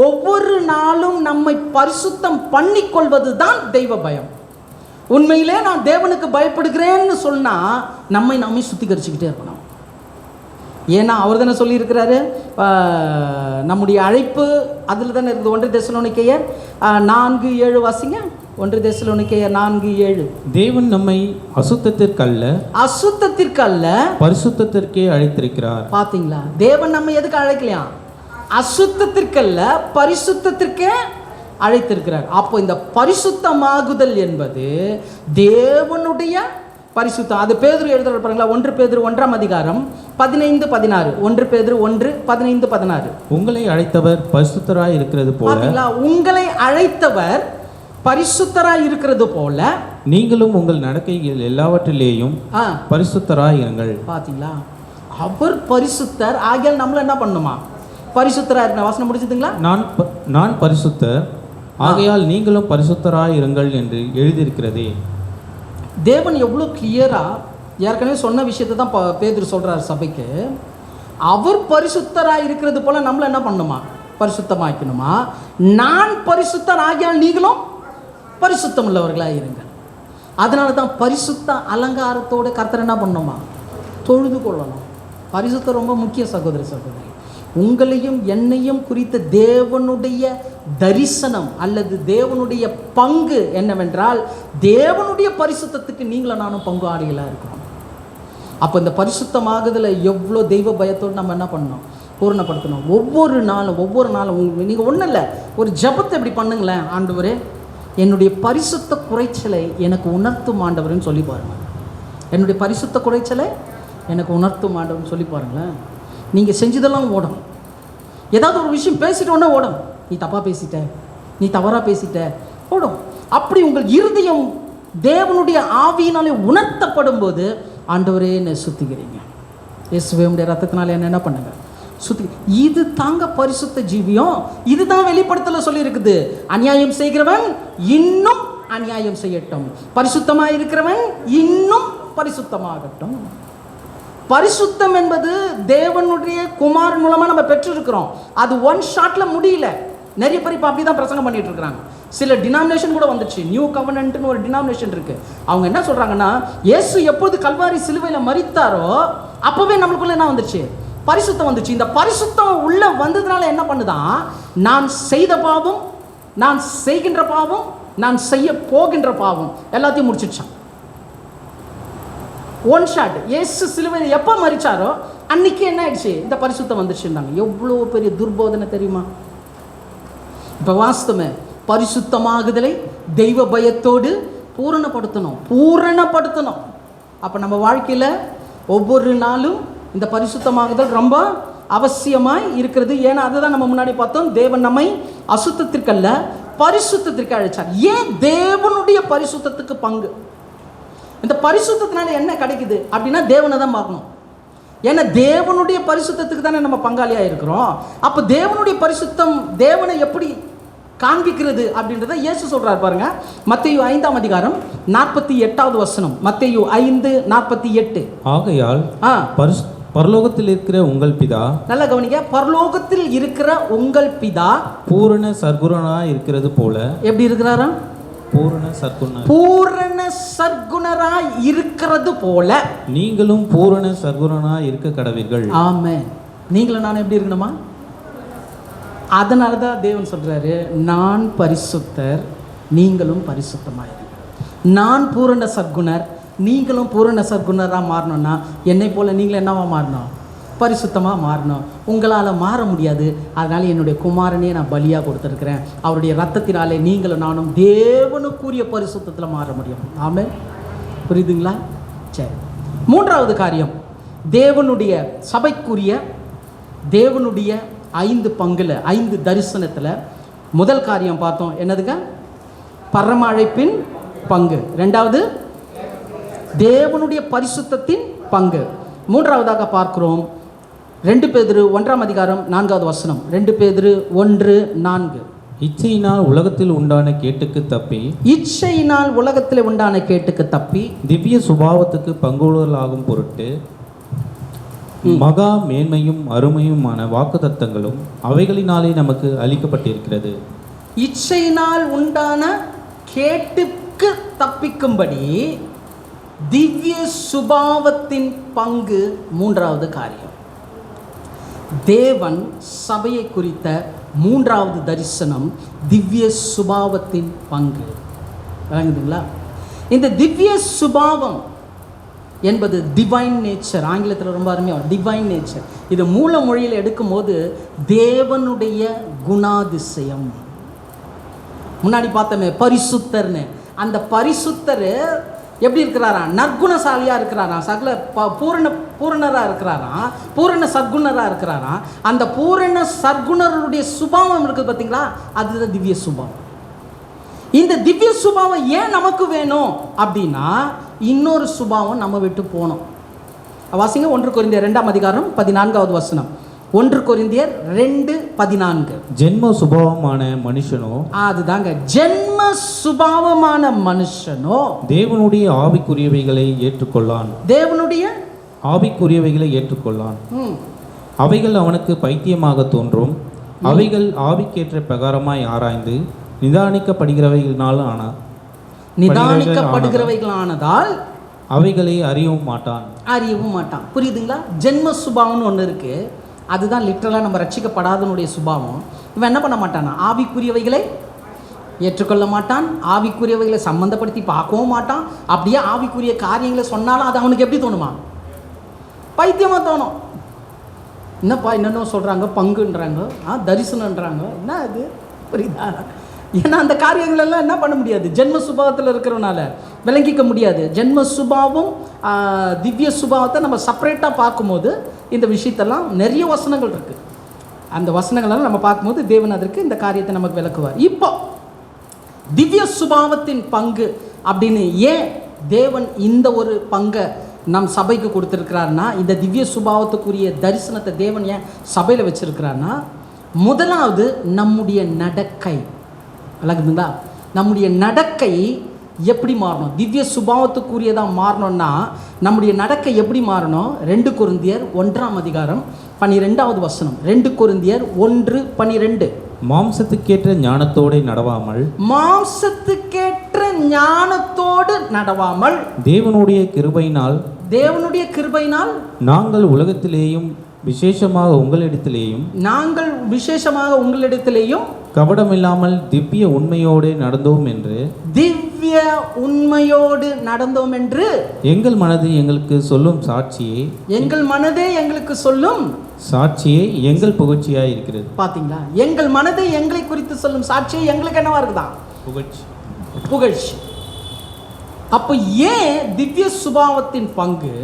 ஒவ்வொரு நாளும் நம்மை பரிசுத்தம் பண்ணிக்கொள்வது தான் தெய்வ பயம். உண்மையிலே நான் தேவனுக்கு பயப்படுகிறேன்னு சொன்னால் நம்மை சுத்திகரிச்சுக்கிட்டே இருக்கணும். ஏன்னா அவர் தானே சொல்லியிருக்கிறாரு, நம்முடைய அழைப்பு அதில் தானே இருக்குது. 1 தெசலோனிக்கேயர் 4:7 வாசிங்க. 1 தெசலோனிக்கேயர் 4:7. தேவன் நம்மை அசுத்தத்திற்கல்ல பரிசுத்தத்திற்கே அழைத்திருக்கிறார். பார்த்தீங்களா? தேவன் நம்ம எதுக்கு அழைக்கலையா? அசுத்தத்திற்கல்ல பரிசுத்தத்திற்கே அழைத்திருக்கிறார். அப்போ இந்த பரிசுத்தமாகுதல் என்பது தேவனுடைய பரிசுத்தம். அது பேதுரு எழுதுற பாருங்களா, 1 பேதுரு 1ஆம் அதிகாரம் 15-16. 1 பேதுரு 1:15-16. உங்களை அழைத்தவர் பரிசுத்தராய் இருக்கிறது போல பாத்தீங்களா, உங்களை அழைத்தவர் பரிசுத்தராய் இருக்கிறது போல நீங்களும் உங்கள் நடக்கைகள் எல்லாவற்றிலேயும் பரிசுத்தராய் இருங்கள். பாத்தீங்களா, அவர் பரிசுத்தர் ஆகியால் நம்மள என்ன பண்ணுமா, பரிசுத்தரா இருக்க. வசனம் முடிச்சதுங்களா? நான் பரிசுத்தர் ஆகையால் நீங்களும் பரிசுத்தராய் இருங்கள் என்று எழுதியிருக்கிறதே. தேவன் எவ்வளோ கிளியரா ஏற்கனவே சொன்ன விஷயத்தை தான் பேதுரு சொல்றாரு சபைக்கு. அவர் பரிசுத்தராக இருக்கிறது போல நம்மள என்ன பண்ணுமா, பரிசுத்தமாக்கணுமா. நான் பரிசுத்தர் ஆகியால் நீங்களும் பரிசுத்தம் உள்ளவர்களாக இருங்க. அதனால தான் பரிசுத்த அலங்காரத்தோட கர்த்தர் என்ன பண்ணணுமா, தொழுது கொள்ளணும். பரிசுத்தம் ரொம்ப முக்கிய சகோதர சகோதரி. உங்களையும் என்னையும் குறித்த தேவனுடைய தரிசனம் அல்லது தேவனுடைய பங்கு என்னவென்றால், தேவனுடைய பரிசுத்தத்துக்கு நீங்களும் நானும் பங்காளிகளாக இருக்கிறோம். அப்போ இந்த பரிசுத்தமாகுதல எவ்வளோ தெய்வ பயத்தோடு நம்ம என்ன பண்ணணும், பூர்ணப்படுத்தணும். ஒவ்வொரு நாளும் நீங்கள் ஒன்றும் இல்லை, ஒரு ஜபத்தை இப்படி பண்ணுங்களேன். ஆண்டவரே, என்னுடைய பரிசுத்த குறைச்சலை எனக்கு உணர்த்தும் ஆண்டவர்னு சொல்லி பாருங்கள். என்னுடைய பரிசுத்த குறைச்சலை எனக்கு உணர்த்தும் ஆண்டவர்னு சொல்லி பாருங்களேன். நீங்கள் செஞ்சதெல்லாம் ஓடும். ஏதாவது ஒரு விஷயம் பேசிட்டோன்னே ஓடும். நீ தப்பாக பேசிட்ட, நீ தவறாக பேசிட்ட, ஓடும். அப்படி உங்கள் இருதயம் தேவனுடைய ஆவியினாலே உணர்த்தப்படும் போது, ஆண்டவரே என்னை சுத்திக்கிறீங்க, இயேசுவே உம்முடைய ரத்தத்தினால என்ன பண்ணுங்க, சுத்தி. இது தாங்க பரிசுத்த ஜீவியம். இதுதான் வெளிப்படுத்தல சொல்லி இருக்குது. அநியாயம் செய்கிறவன் இன்னும் அநியாயம் செய்யட்டும், பரிசுத்தமாக இருக்கிறவன் இன்னும் பரிசுத்தமாகட்டும். பரிசுத்தம் என்பது தேவனுடைய குமாரன் மூலமாக நம்ம பெற்றிருக்கிறோம். அது ஒன் ஷாட்ல முடியல. நிறைய பேர் இப்போ அப்படி தான் பிரசங்கம் பண்ணிட்டு இருக்கிறாங்க. சில டினாமினேஷன் கூட வந்துச்சு. நியூ கவர்னன்ட்னு ஒரு டினாமினேஷன் இருக்கு. அவங்க என்ன சொல்றாங்கன்னா, இயேசு எப்போது கல்வாரி சிலுவையில் மரித்தாரோ அப்பவே நம்மளுக்குள்ள என்ன வந்துச்சு, பரிசுத்தம் வந்துச்சு. இந்த பரிசுத்தம் உள்ள வந்ததுனால என்ன பண்ணுதான், நான் செய்த பாவம், நான் செய்கின்ற பாவம், நான் செய்ய போகின்ற பாவம் எல்லாத்தையும் முடிச்சிடுச்சான். One shot. இயேசு சிலுவையில் எப்போ மரிச்சாரோ அன்னைக்கு என்ன ஆயிடுச்சு, இந்த பரிசுத்தம் வந்துச்சுன்னாங்க. எவ்வளோ பெரிய துர்போதனை தெரியுமா. இப்போ வாஸ்தவமே பரிசுத்தமாகுதலை தெய்வ பயத்தோடு பூரணப்படுத்தணும். அப்போ நம்ம வாழ்க்கையில் ஒவ்வொரு நாளும் இந்த பரிசுத்தமாகுதல் ரொம்ப அவசியமாய் இருக்கிறது. ஏன்னா அதுதான் நம்ம முன்னாடி பார்த்தோம், தேவன் நம்மை அசுத்தத்திற்கல்ல பரிசுத்தத்திற்கு அழைச்சார். ஏன் தேவனுடைய பரிசுத்தத்துக்கு பங்கு. இந்த பரிசுத்தத்தினால என்ன கிடைக்குது அப்படின்னா, தேவனை தான் பார்க்கணும். ஏன்னா தேவனுடைய பரிசுத்தத்துக்கு தானே நம்ம பங்காளியாக இருக்கிறோம். அப்போ தேவனுடைய பரிசுத்தம் தேவனை எப்படி காண்பிக்கிறது அப்படின்றத இயேசு சொல்றாரு பாருங்க. மத்தேயு 5ஆம் அதிகாரம் 48வது வசனம். மத்தேயு 5:48. ஆகையால் பரலோகத்தில் இருக்கிற உங்கள் பிதா, நல்லா கவனிங்க, பரலோகத்தில் இருக்கிற உங்கள் பிதா பூரண சர்க்குணராய் இருக்கிறது போல. எப்படி இருக்கிறாரா? பூரண சர்க்குணராய் இருக்கிறது போல நீங்களும் பூரண சர்க்குணராய் இருக்க கடவீர்கள். ஆமென். நீங்களும் நான் எப்படி இருக்கணுமா? அதனால தான் தேவன் சொல்றாரு, நான் பரிசுத்தர், நீங்களும் பரிசுத்தமாயிருங்க. நான் பூரண சர்க்குணர், நீங்களும் பூரண சர்க்குணராக மாறணும்னா என்னை போல நீங்களும் என்னவா மாறணும், பரிசுத்தமாக மாறணும். உங்களால் மாற முடியாது. அதனால் என்னுடைய குமாரனையே நான் பலியாக கொடுத்துருக்கிறேன். அவருடைய ரத்தத்தினாலே நீங்களும் நானும் தேவனுக்குரிய பரிசுத்தத்தில் மாற முடியும். ஆமென். புரியுதுங்களா? சரி, மூன்றாவது காரியம், தேவனுடைய சபைக்குரிய தேவனுடைய 5 பங்குல 5 தரிசனத்தில் முதல் காரியம் பார்த்தோம். என்னதுங்க? பரம அழைப்பின் பங்கு. ரெண்டாவது தேவனுடைய பரிசுத்தத்தின் பங்கு. மூன்றாவதாக பார்க்கிறோம் 2 பேதுரு 1ஆம் அதிகாரம் 4வது வசனம். 2 பேதுரு 1:4. இச்சையினால் உலகத்தில் உண்டான கேட்டுக்கு தப்பி திவ்ய சுபாவத்துக்கு பங்குள்ளவர்களாகும் பொருட்டு மகா மேன்மையும் அருமையுமான வாக்குத்தத்தங்களும் அவைகளினாலே நமக்கு அளிக்கப்பட்டிருக்கிறது. இச்சையினால் உண்டான கேட்டுக்கு தப்பிக்கும்படி திவ்ய சுபாவத்தின் பங்கு. மூன்றாவது காரியம், தேவன் சபையை குறித்த மூன்றாவது தரிசனம் திவ்ய சுபாவத்தின் பங்கு. விளங்குதுங்களா? இந்த திவ்ய சுபாவம் என்பது டிவைன் நேச்சர். ஆங்கிலத்தில் ரொம்ப அருமையாக டிவைன் நேச்சர். இது மூல மொழியில் எடுக்கும்போது தேவனுடைய குணாதிசயம். முன்னாடி பார்த்தோமே பரிசுத்தர்னு. அந்த பரிசுத்தர் எப்படி இருக்கிறாராம்? நற்குணசாலியாக இருக்கிறாராம், சகல பூரணராக இருக்கிறாராம், பூரண சர்க்குணராக இருக்கிறாராம். அந்த பூரண சர்க்குணருடைய சுபாவம் இருக்குது பார்த்தீங்களா, அதுதான் திவ்ய சுபாவம். இந்த திவ்ய சுபாவம் ஏன் நமக்கு வேணும் அப்படின்னா, இன்னொரு சுபாவம் நம்ம விட்டு போனோம். வாசிங்க 1 கொரிந்தியர் 2ஆம் அதிகாரம் 14வது வசனம். 1 கொரிந்தியர் 2:14. ஜென்ம சுபாவமான மனுஷனோ, அதுதாங்க ஜென்ம சுபாவமான மனுஷனோ தேவனுடைய ஆவிக்குரியவைகளை ஏற்றுக்கொள்ளான். தேவனுடைய ஆவிக்குரியவைகளை ஏற்றுக்கொள்ளான். அவைகள் அவனுக்கு பைத்தியமாக தோன்றும். அவைகள் ஆவிக்கேற்ற பிரகாரமாய் ஆராய்ந்து நிதானிக்கப்படுகிறவைகளானதால் அவைகளை அறியவும் மாட்டான். புரியுதுங்களா? ஜென்ம சுபாவம்னு ஒன்று இருக்கு. அதுதான் லிட்டரலாக நம்ம ரட்சிக்கப்படாதனுடைய சுபாவம். இவன் என்ன பண்ண மாட்டானா? ஆவிக்குரியவைகளை ஏற்றுக்கொள்ள மாட்டான், ஆவிக்குரியவைகளை சம்மந்தப்படுத்தி பார்க்கவும் மாட்டான். அப்படியே ஆவிக்குரிய காரியங்களை சொன்னாலும் அது அவனுக்கு எப்படி தோணுமா? பைத்தியமாக தோணும். என்னப்பா என்னென்ன சொல்கிறாங்க, பங்குன்றாங்க, தரிசனன்றாங்க, என்ன அது புரியுதா? ஏன்னா அந்த காரியங்கள் எல்லாம் என்ன பண்ண முடியாது, ஜென்ம சுபாவத்தில் இருக்கிறவனால விளங்கிக்க முடியாது. ஜென்ம சுபாவம் திவ்ய சுபாவத்தை நம்ம செப்பரேட்டாக பார்க்கும்போது இந்த விஷயத்தெல்லாம் நிறைய வசனங்கள் இருக்குது. அந்த வசனங்களெல்லாம் நம்ம பார்க்கும்போது தேவன் அதற்கு இந்த காரியத்தை நமக்கு விளக்குவார். இப்போ திவ்ய சுபாவத்தின் பங்கு அப்படின்னு ஏன் தேவன் இந்த ஒரு பங்கை நம் சபைக்கு கொடுத்துருக்கிறாருன்னா, இந்த திவ்ய சுபாவத்துக்குரிய தரிசனத்தை தேவன் ஏன் சபையில் வச்சுருக்கிறாருன்னா, முதலாவது நம்முடைய நடக்கை. அழகுங்களா? நம்முடைய நடக்கை எப்படி மாறணும்? திவ்ய சுபாவத்துக்குரியதாக மாறணும்னா நம்முடைய நடக்கை எப்படி மாறணும்? 2 கொரிந்தியர் 1ஆம் அதிகாரம் 12வது வசனம். 2 கொரிந்தியர் 1:12. மாம்சத்துக்கேற்ற ஞானத்தோடு நடவாமல் தேவனுடைய கிருபையினால் நாங்கள் விசேஷமாக உங்களிடத்திலேயும் கபடமில்லாமல் திவ்ய உண்மையோடு நடந்தோம் என்று எங்கள் மனதே எங்களுக்கு சொல்லும் சாட்சியே எங்கள் புகழ்ச்சியாக இருக்கிறது. பாத்தீங்களா? எங்கள் மனதை எங்களை குறித்து சொல்லும் சாட்சியே எங்களுக்கு என்னவா இருக்குதான்? புகழ்ச்சி. அப்போ ஏன் திவ்ய சுபாவத்தின் பங்கு?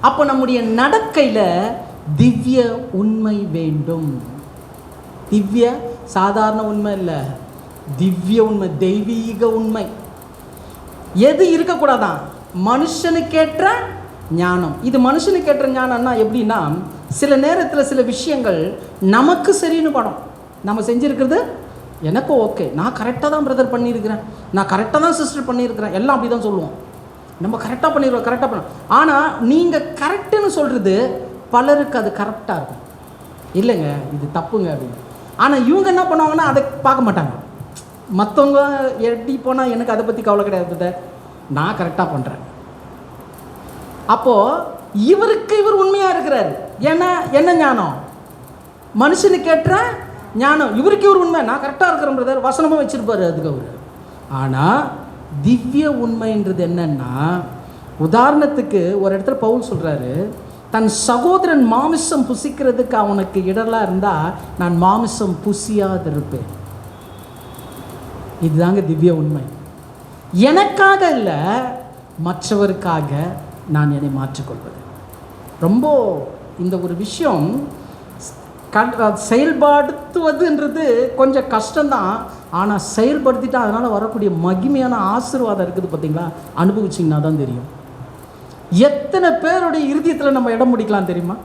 அப்போ நம்முடைய நடக்கையில திவ்ய உண்மை வேண்டும். திவ்ய சாதாரண உண்மை இல்லை, திவ்ய உண்மை, தெய்வீக உண்மை. எது இருக்கக்கூடாதான்? மனுஷனுக்கேற்ற ஞானம். இது மனுஷனுக்கேற்ற ஞானம்னா எப்படின்னா, சில நேரத்தில் சில விஷயங்கள் நமக்கு சரின்னு படம். நம்ம செஞ்சுருக்கிறது எனக்கு ஓகே, நான் கரெக்டாக தான் பிரதர் பண்ணியிருக்கிறேன், நான் கரெக்டாக தான் சிஸ்டர் பண்ணியிருக்கிறேன், எல்லாம் அப்படி தான் சொல்லுவோம். நம்ம கரெக்டாக பண்ணிடுவோம், கரெக்டாக பண்ணுவோம். ஆனால் நீங்கள் கரெக்டுன்னு சொல்கிறது பலருக்கு அது கரெக்டாக இருக்கும். இல்லைங்க இது தப்புங்க அப்படின்னு. ஆனால் இவங்க என்ன பண்ணுவாங்கன்னா அதை பார்க்க மாட்டாங்க. மற்றவங்க எப்படி போனால் எனக்கு அதை பற்றி கவலை கிடையாது, நான் கரெக்டாக பண்ணுறேன். அப்போது இவர் உண்மையாக இருக்கிறார். ஏன்னா என்ன ஞானம்? மனுஷனுக்கு ஏற்ற ஞானம். இவர் உண்மை, நான் கரெக்டாக இருக்கிறேன் பிரதர், வசனமாக வச்சுருப்பார் அதுக்கு அவர். ஆனால் திவ்ய உண்மைன்றது என்னன்னா, உதாரணத்துக்கு ஒரு இடத்துல பவுல் சொல்கிறாரு, தன் சகோதரன் மாமிசம் புசிக்கிறதுக்கு அவனுக்கு இடலாக இருந்தால் நான் மாமிசம் புசியாதிருப்பேன். இதுதாங்க திவ்ய உண்மை. எனக்காக இல்லை, மற்றவருக்காக நான் என்னை மாற்றிக்கொள்வது. ரொம்ப இந்த ஒரு விஷயம் செயல்படுத்துவதுன்றது கொஞ்சம் கஷ்டம்தான். ஆனால் செயல்படுத்திட்டா அதனால் வரக்கூடிய மகிமையான ஆசீர்வாதம் இருக்குது பார்த்தீங்களா, அனுபவிச்சிங்கன்னா தான் தெரியும். எத்தனை பேருடைய இருதயத்தில் நம்ம இடம் முடிக்கலாம் தெரியுமா?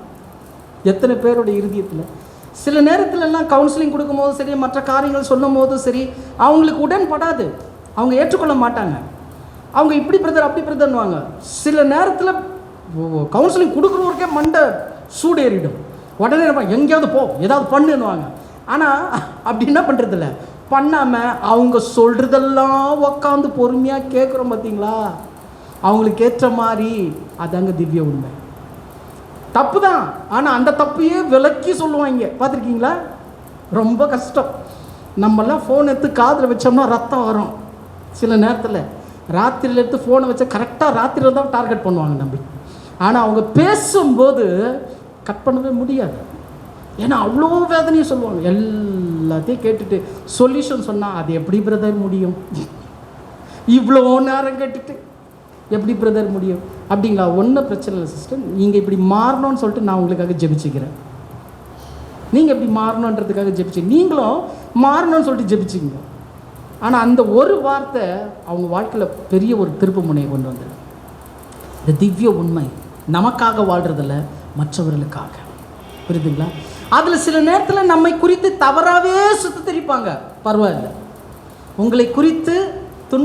எத்தனை பேருடைய இருதயத்தில் சில நேரத்துலலாம் கவுன்சிலிங் கொடுக்கும்போது சரி, மற்ற காரியங்கள் சொல்லும் போதும் சரி, அவங்களுக்கு உடன்படாது, அவங்க ஏற்றுக்கொள்ள மாட்டாங்க. அவங்க இப்படி பிரதர் அப்படி பிரதர்னுவாங்க. சில நேரத்தில் கவுன்சிலிங் கொடுக்குறவருக்கே மண்டை சூடேறிடும். உடனே எங்கேயாவது போ, ஏதாவது பண்ணுன்னுவாங்க. ஆனால் அப்படி என்ன பண்ணுறதில்ல, பண்ணாமல் அவங்க சொல்கிறதெல்லாம் உக்காந்து பொறுமையாக கேட்குறோம் பார்த்தீங்களா, அவங்களுக்கு ஏற்ற மாதிரி. அதாங்க திவ்ய உண்மை. தப்பு தான், ஆனால் அந்த தப்பையே விலக்கி சொல்லுவாங்க. பார்த்துருக்கீங்களா? ரொம்ப கஷ்டம். நம்மெல்லாம் ஃபோன் எடுத்து காதில் வச்சோம்னா ரத்தம் வரும். சில நேரத்தில் ராத்திரியில் எடுத்து ஃபோனை வச்சா கரெக்டாக ராத்திரியில் தான் டார்கெட் பண்ணுவாங்க நம்ம. ஆனால் அவங்க பேசும்போது கட் பண்ணவே முடியாது. ஏன்னா அவ்வளோ வேதனையை சொல்லுவாங்க. எல்லாத்தையும் கேட்டுட்டு சொல்யூஷன் சொன்னால் அது எப்படி பிரதர் முடியும்? இவ்வளோ நேரம் கேட்டுட்டு எப்படி பிரதர் முடியும் அப்படிங்களா? ஒன்றும் பிரச்சனை இல்லை சிஸ்டர், நீங்கள் இப்படி மாறணும்னு சொல்லிட்டு நான் உங்களுக்காக ஜெபிச்சுக்கிறேன். நீங்கள் எப்படி மாறணுன்றதுக்காக ஜெபிச்சு, நீங்களும் மாறணும்னு சொல்லிட்டு ஜெபிச்சுங்க. ஆனால் அந்த ஒரு வார்த்தை அவங்க வாழ்க்கையில் பெரிய ஒரு திருப்பு முனையை கொண்டு வந்தது. இந்த திவ்ய உண்மை நமக்காக வாழ்கிறதில்ல, மற்றவர்களுக்காக. புரியுதுங்களா? அதில் சில நேரத்தில் நம்மை குறித்து தவறாகவே சுற்றி தெரிப்பாங்க. பரவாயில்ல, உங்களை குறித்து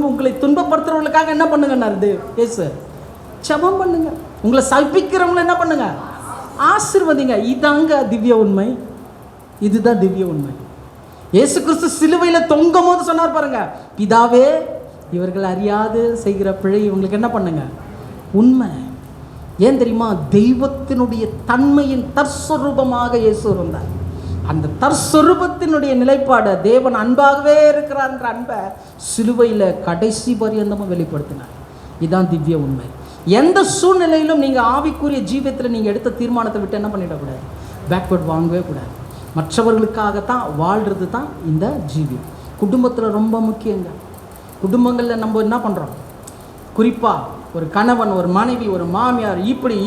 உங்களை துன்பப்படுத்துகிறவங்களுக்காக என்ன பண்ணுங்கன்னாரு ஏசு, ஜெபம் பண்ணுங்க. உங்களை சபிக்கிறவங்களை என்ன பண்ணுங்க, ஆசீர்வதிங்க. இதாங்க திவ்ய உண்மை. இதுதான் திவ்ய உண்மை. இயேசு கிறிஸ்து சிலுவையில் தொங்கும் போது சொன்னார் பாருங்க, பிதாவே இவர்கள் அறியாது செய்கிற பிழை இவங்களுக்கு என்ன பண்ணுங்க. உண்மை. ஏன் தெரியுமா? தெய்வத்தினுடைய தன்மையின் தற்ஸ்வரூபமாக இயேசு இருந்தார். அந்த தற்ஸ்வரூபத்தினுடைய நிலைப்பாடு, தேவன் அன்பாகவே இருக்கிறார் என்ற அன்பை சிலுவையில் கடைசி பரியந்தமும் வெளிப்படுத்தினார். இதுதான் திவ்ய உண்மை. எந்த சூழ்நிலையிலும் நீங்கள் ஆவிக்குரிய ஜீவியத்தில் நீங்கள் எடுத்த தீர்மானத்தை விட்டு என்ன பண்ணிடக்கூடாது, பேக்வேர்ட் வாங்கவே கூடாது. மற்றவர்களுக்காகத்தான் வாழ்கிறது தான் இந்த ஜீவியம். குடும்பத்தில் ரொம்ப முக்கியங்க. குடும்பங்களில் நம்ம என்ன பண்ணுறோம், குறிப்பாக ஒரு கணவன், ஒரு மனைவி, ஒரு மாமியார்,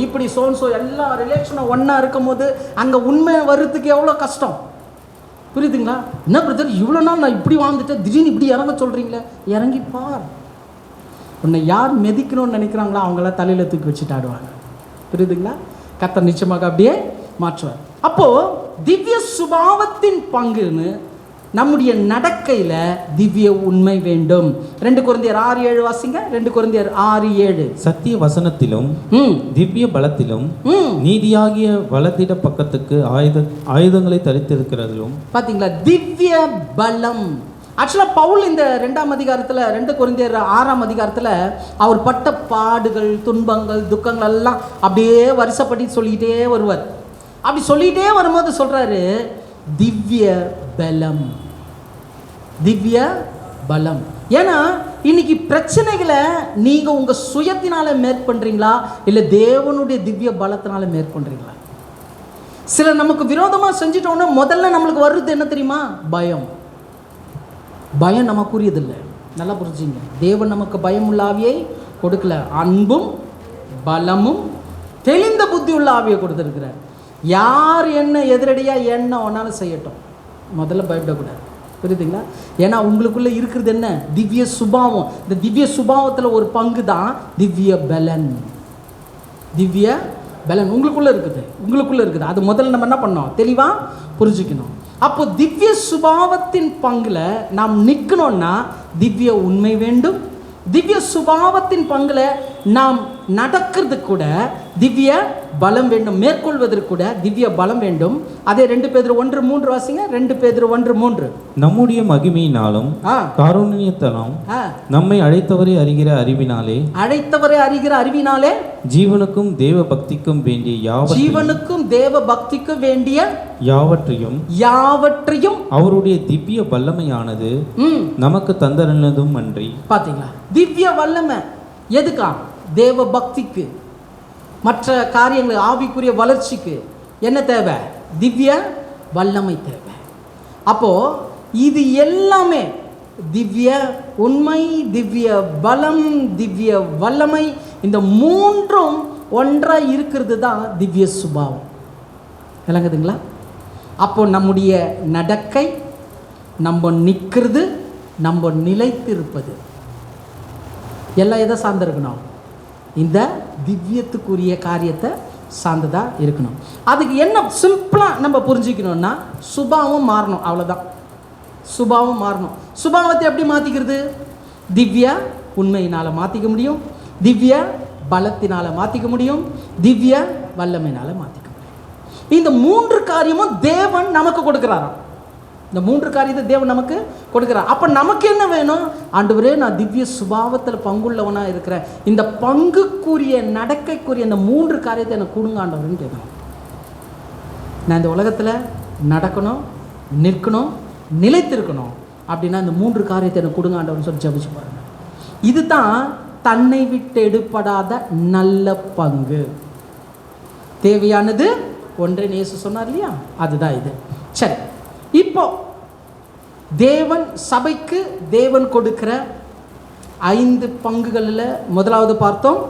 இப்படி சோன்சோ எல்லா ரிலேஷனும் ஒன்றா இருக்கும் போது அங்கே உண்மை வர்றதுக்கு எவ்வளோ கஷ்டம். புரியுதுங்களா? என்ன பிரதர், இவ்வளோ நாள் நான் இப்படி வாழ்ந்துட்டேன், திடீர்னு இப்படி இறங்க சொல்கிறீங்களே, இறங்கிப்பார். உன்னை யார் மெதிக்கணும்னு நினைக்கிறாங்களோ அவங்கள தலையில் தூக்கி வச்சுட்டு ஆடுவாங்க. புரியுதுங்களா? கர்த்தர் நிச்சயமாக அப்படியே மாற்றுவார். அப்போது திவ்ய சுபாவத்தின் பங்குன்னு நம்முடைய நடக்கையில் திவ்ய உண்மை வேண்டும். 2 கொரிந்தியர் 6:7 வாசிங்க. 2 கொரிந்தியர் 6:7. சத்திய வசனத்திலும் திவ்ய பலத்திலும் நீதியாகிய வலதிட பக்கத்துக்கு ஆயுதங்களை தரித்திருக்கிறதிலும். பார்த்தீங்களா? திவ்ய பலம். ஆக்சுவலாக பவுல் இந்த 2ஆம் அதிகாரத்தில், 2 கொரிந்தியர் 6ஆம் அதிகாரத்தில் அவர் பட்ட பாடுகள், துன்பங்கள், துக்கங்கள் எல்லாம் அப்படியே வருஷப்படி சொல்லிக்கிட்டே வருவார். அப்படி சொல்லிகிட்டே வரும்போது சொல்கிறாரு, திவ்ய பலம், திவ்ய பலம். ஏன்னா இன்னைக்கு பிரச்சனைகளை நீங்கள் உங்கள் சுயத்தினால மேற்கொள்றீங்களா, இல்லை தேவனுடைய திவ்ய பலத்தினால மேற்கொள்றீங்களா? சில நமக்கு விரோதமாக செஞ்சிட்டோன்னா முதல்ல நம்மளுக்கு வருது என்ன தெரியுமா? பயம். பயம் நமக்குரியதில்லை. நல்லா புரிஞ்சுங்க. தேவன் நமக்கு பயம் உள்ள ஆவியை கொடுக்கல, அன்பும் பலமும் தெளிந்த புத்தி உள்ள ஆவியை கொடுத்துருக்கிறார். யார் என்ன எதிரடியாக என்ன ஒன்றாலும் செய்யட்டும், முதல்ல பயப்படக்கூடாது. புரியுதுங்களா? ஏன்னா உங்களுக்குள்ளே இருக்கிறது என்ன? திவ்ய சுபாவம். இந்த திவ்ய சுபாவத்தில் ஒரு பங்கு தான் திவ்ய பலன். திவ்ய பலன் உங்களுக்குள்ளே இருக்குது. அது முதல்ல நம்ம என்ன பண்ணோம், தெளிவாக புரிஞ்சுக்கணும். அப்போ திவ்ய சுபாவத்தின் பங்கில் நாம் நிற்கணும்னா திவ்ய உண்மை வேண்டும். திவ்ய சுபாவத்தின் பங்கில் நாம் நடக்கிறது கூட திவ்ய பலம் வேண்டும். மேற்கொள்வதற்கு கூட திவ்ய பலம் வேண்டும். அதே 2 பேதுரு 1:3 வாசிங்க. 2 பேதுரு 1:3. நம்முடைய மகிமையினாலும் காருண்யத்தாலும் நம்மை அழைத்தவரை அறிகிற அறிவினாலே ஜீவனுக்கும் தேவ பக்திக்கும் வேண்டிய யாவற்றையும் அவருடைய திவ்ய வல்லமையானது நமக்கு தந்தனதும் அன்றி. பாத்தீங்களா? திவ்ய வல்லமை எதுக்கா? தேவ பக்திக்கு, மற்ற காரியங்கள், ஆவிக்குரிய வளர்ச்சிக்கு என்ன தேவை? திவ்ய வல்லமை தேவை. அப்போ இது எல்லாமே திவ்ய உண்மை, திவ்ய பலம், திவ்ய வல்லமை, இந்த மூன்றும் ஒன்றாக இருக்கிறது தான் திவ்ய சுபாவம். விளங்குதுங்களா? அப்போ நம்முடைய நடக்கை, நம்ம நிற்கிறது, நம்ம நிலைத்திருப்பது எல்லாம் எதை சார்ந்திருக்கணும்? இந்த திவ்யத்துக்குரிய காரியத்தை சார்ந்ததாக இருக்கணும். அதுக்கு என்ன சிம்பிளாக நம்ம புரிஞ்சுக்கணும்னா சுபாவம் மாறணும், அவ்வளோதான். சுபாவம் மாறணும். சுபாவத்தை எப்படி மாற்றிக்கிறது? திவ்ய உண்மையினால் மாற்றிக்க முடியும், திவ்ய பலத்தினால் மாற்றிக்க முடியும், திவ்ய வல்லமையினால் மாற்றிக்க முடியும். இந்த 3 காரியமும் தேவன் நமக்கு கொடுக்குறாராம். இந்த 3 காரியத்தை தேவன் நமக்கு கொடுக்குறார். அப்போ நமக்கு என்ன வேணும்? ஆண்டவரே, நான் திவ்ய சுபாவத்தில் பங்குள்ளவனாக இருக்கிறேன், இந்த பங்குக்குரிய நடக்கைக்குரிய இந்த 3 காரியத்தை எனக்கு கொடுங்க ஆண்டவர்னு கேட்கணும். நான் இந்த உலகத்தில் நடக்கணும், நிற்கணும், நிலைத்திருக்கணும் அப்படின்னா இந்த 3 காரியத்தை எனக்கு கொடுங்க ஆண்டவர்னு சொல்லி ஜெபிச்சு பாருங்க. இதுதான் தன்னை விட்டு எடுப்படாத நல்ல பங்கு. தேவையானது ஒன்றே இயேசு சொன்னார் இல்லையா? அதுதான் இது. சரி, இப்போ தேவன் சபைக்கு தேவன் கொடுக்கிற 5 பங்குகளில் முதலாவது பார்த்தோம்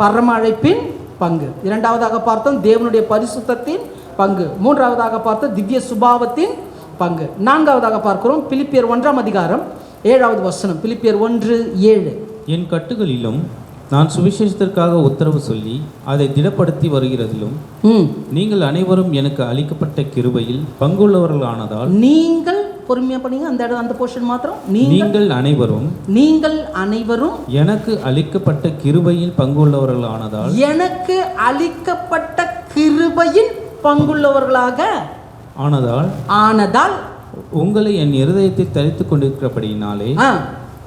பரம அழைப்பின் பங்கு, இரண்டாவதாக பார்த்தோம் தேவனுடைய பரிசுத்தத்தின் பங்கு, மூன்றாவதாக பார்த்தோம் திவ்ய சுபாவத்தின் பங்கு, நான்காவதாக பார்க்கிறோம் பிலிப்பியர் 1ஆம் அதிகாரம் 7வது வசனம். பிலிப்பியர் 1:7. என் கட்டுகளிலும் நான் சுவிசேஷத்திற்காக உத்தரவு சொல்லி அதை திடப்படுத்தி வருகிறதிலும் நீங்கள் அனைவரும் எனக்கு அளிக்கப்பட்ட கிருபையில் பங்குள்ளவர்களானதால். நீங்கள் பொறுமையா பண்ணீங்க அந்த இடம், அந்த போர்ஷன் மாத்திரம். நீங்கள் அனைவரும் எனக்கு அளிக்கப்பட்ட கிருபையில் பங்குள்ளவர்களானதால். எனக்கு அளிக்கப்பட்ட கிருபையின் பங்குள்ளவர்களாக ஆனதால் உங்களை என் இருதயத்தில் தரித்துக் கொண்டிருக்கிறபடியினாலே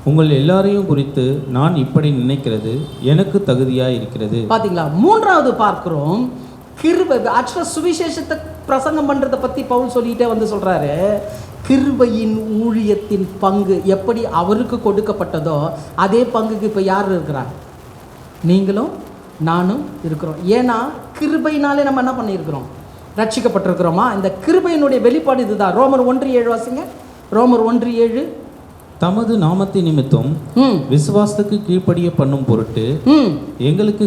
உங்கள் எல்லாரையும் குறித்து நான் இப்படி நினைக்கிறது எனக்கு தகுதியாக இருக்கிறது. பாத்தீங்களா? மூன்றாவது பார்க்கிறோம் கிருபை. ஆக்சுவலாக சுவிசேஷத்தை பிரசங்கம் பண்றதை பத்தி பவுல் சொல்லிட்டே வந்து சொல்றாரு, கிருபையின் ஊழியத்தின் பங்கு எப்படி அவருக்கு கொடுக்கப்பட்டதோ அதே பங்குக்கு இப்போ யார் இருக்கிறாங்க? நீங்களும் நானும் இருக்கிறோம். ஏன்னா கிருபையினாலே நம்ம என்ன பண்ணியிருக்கிறோம்? ரட்சிக்கப்பட்டிருக்கிறோமா? இந்த கிருபையினுடைய வெளிப்பாடு இதுதான். ரோமர் 1:7 வாசிங்க. ரோமர் 1:7. தமது நாமத்தை நிமித்தம் விசுவாசத்துக்கு கீழ்ப்படிய பண்ணும் பொருட்டு எங்களுக்கு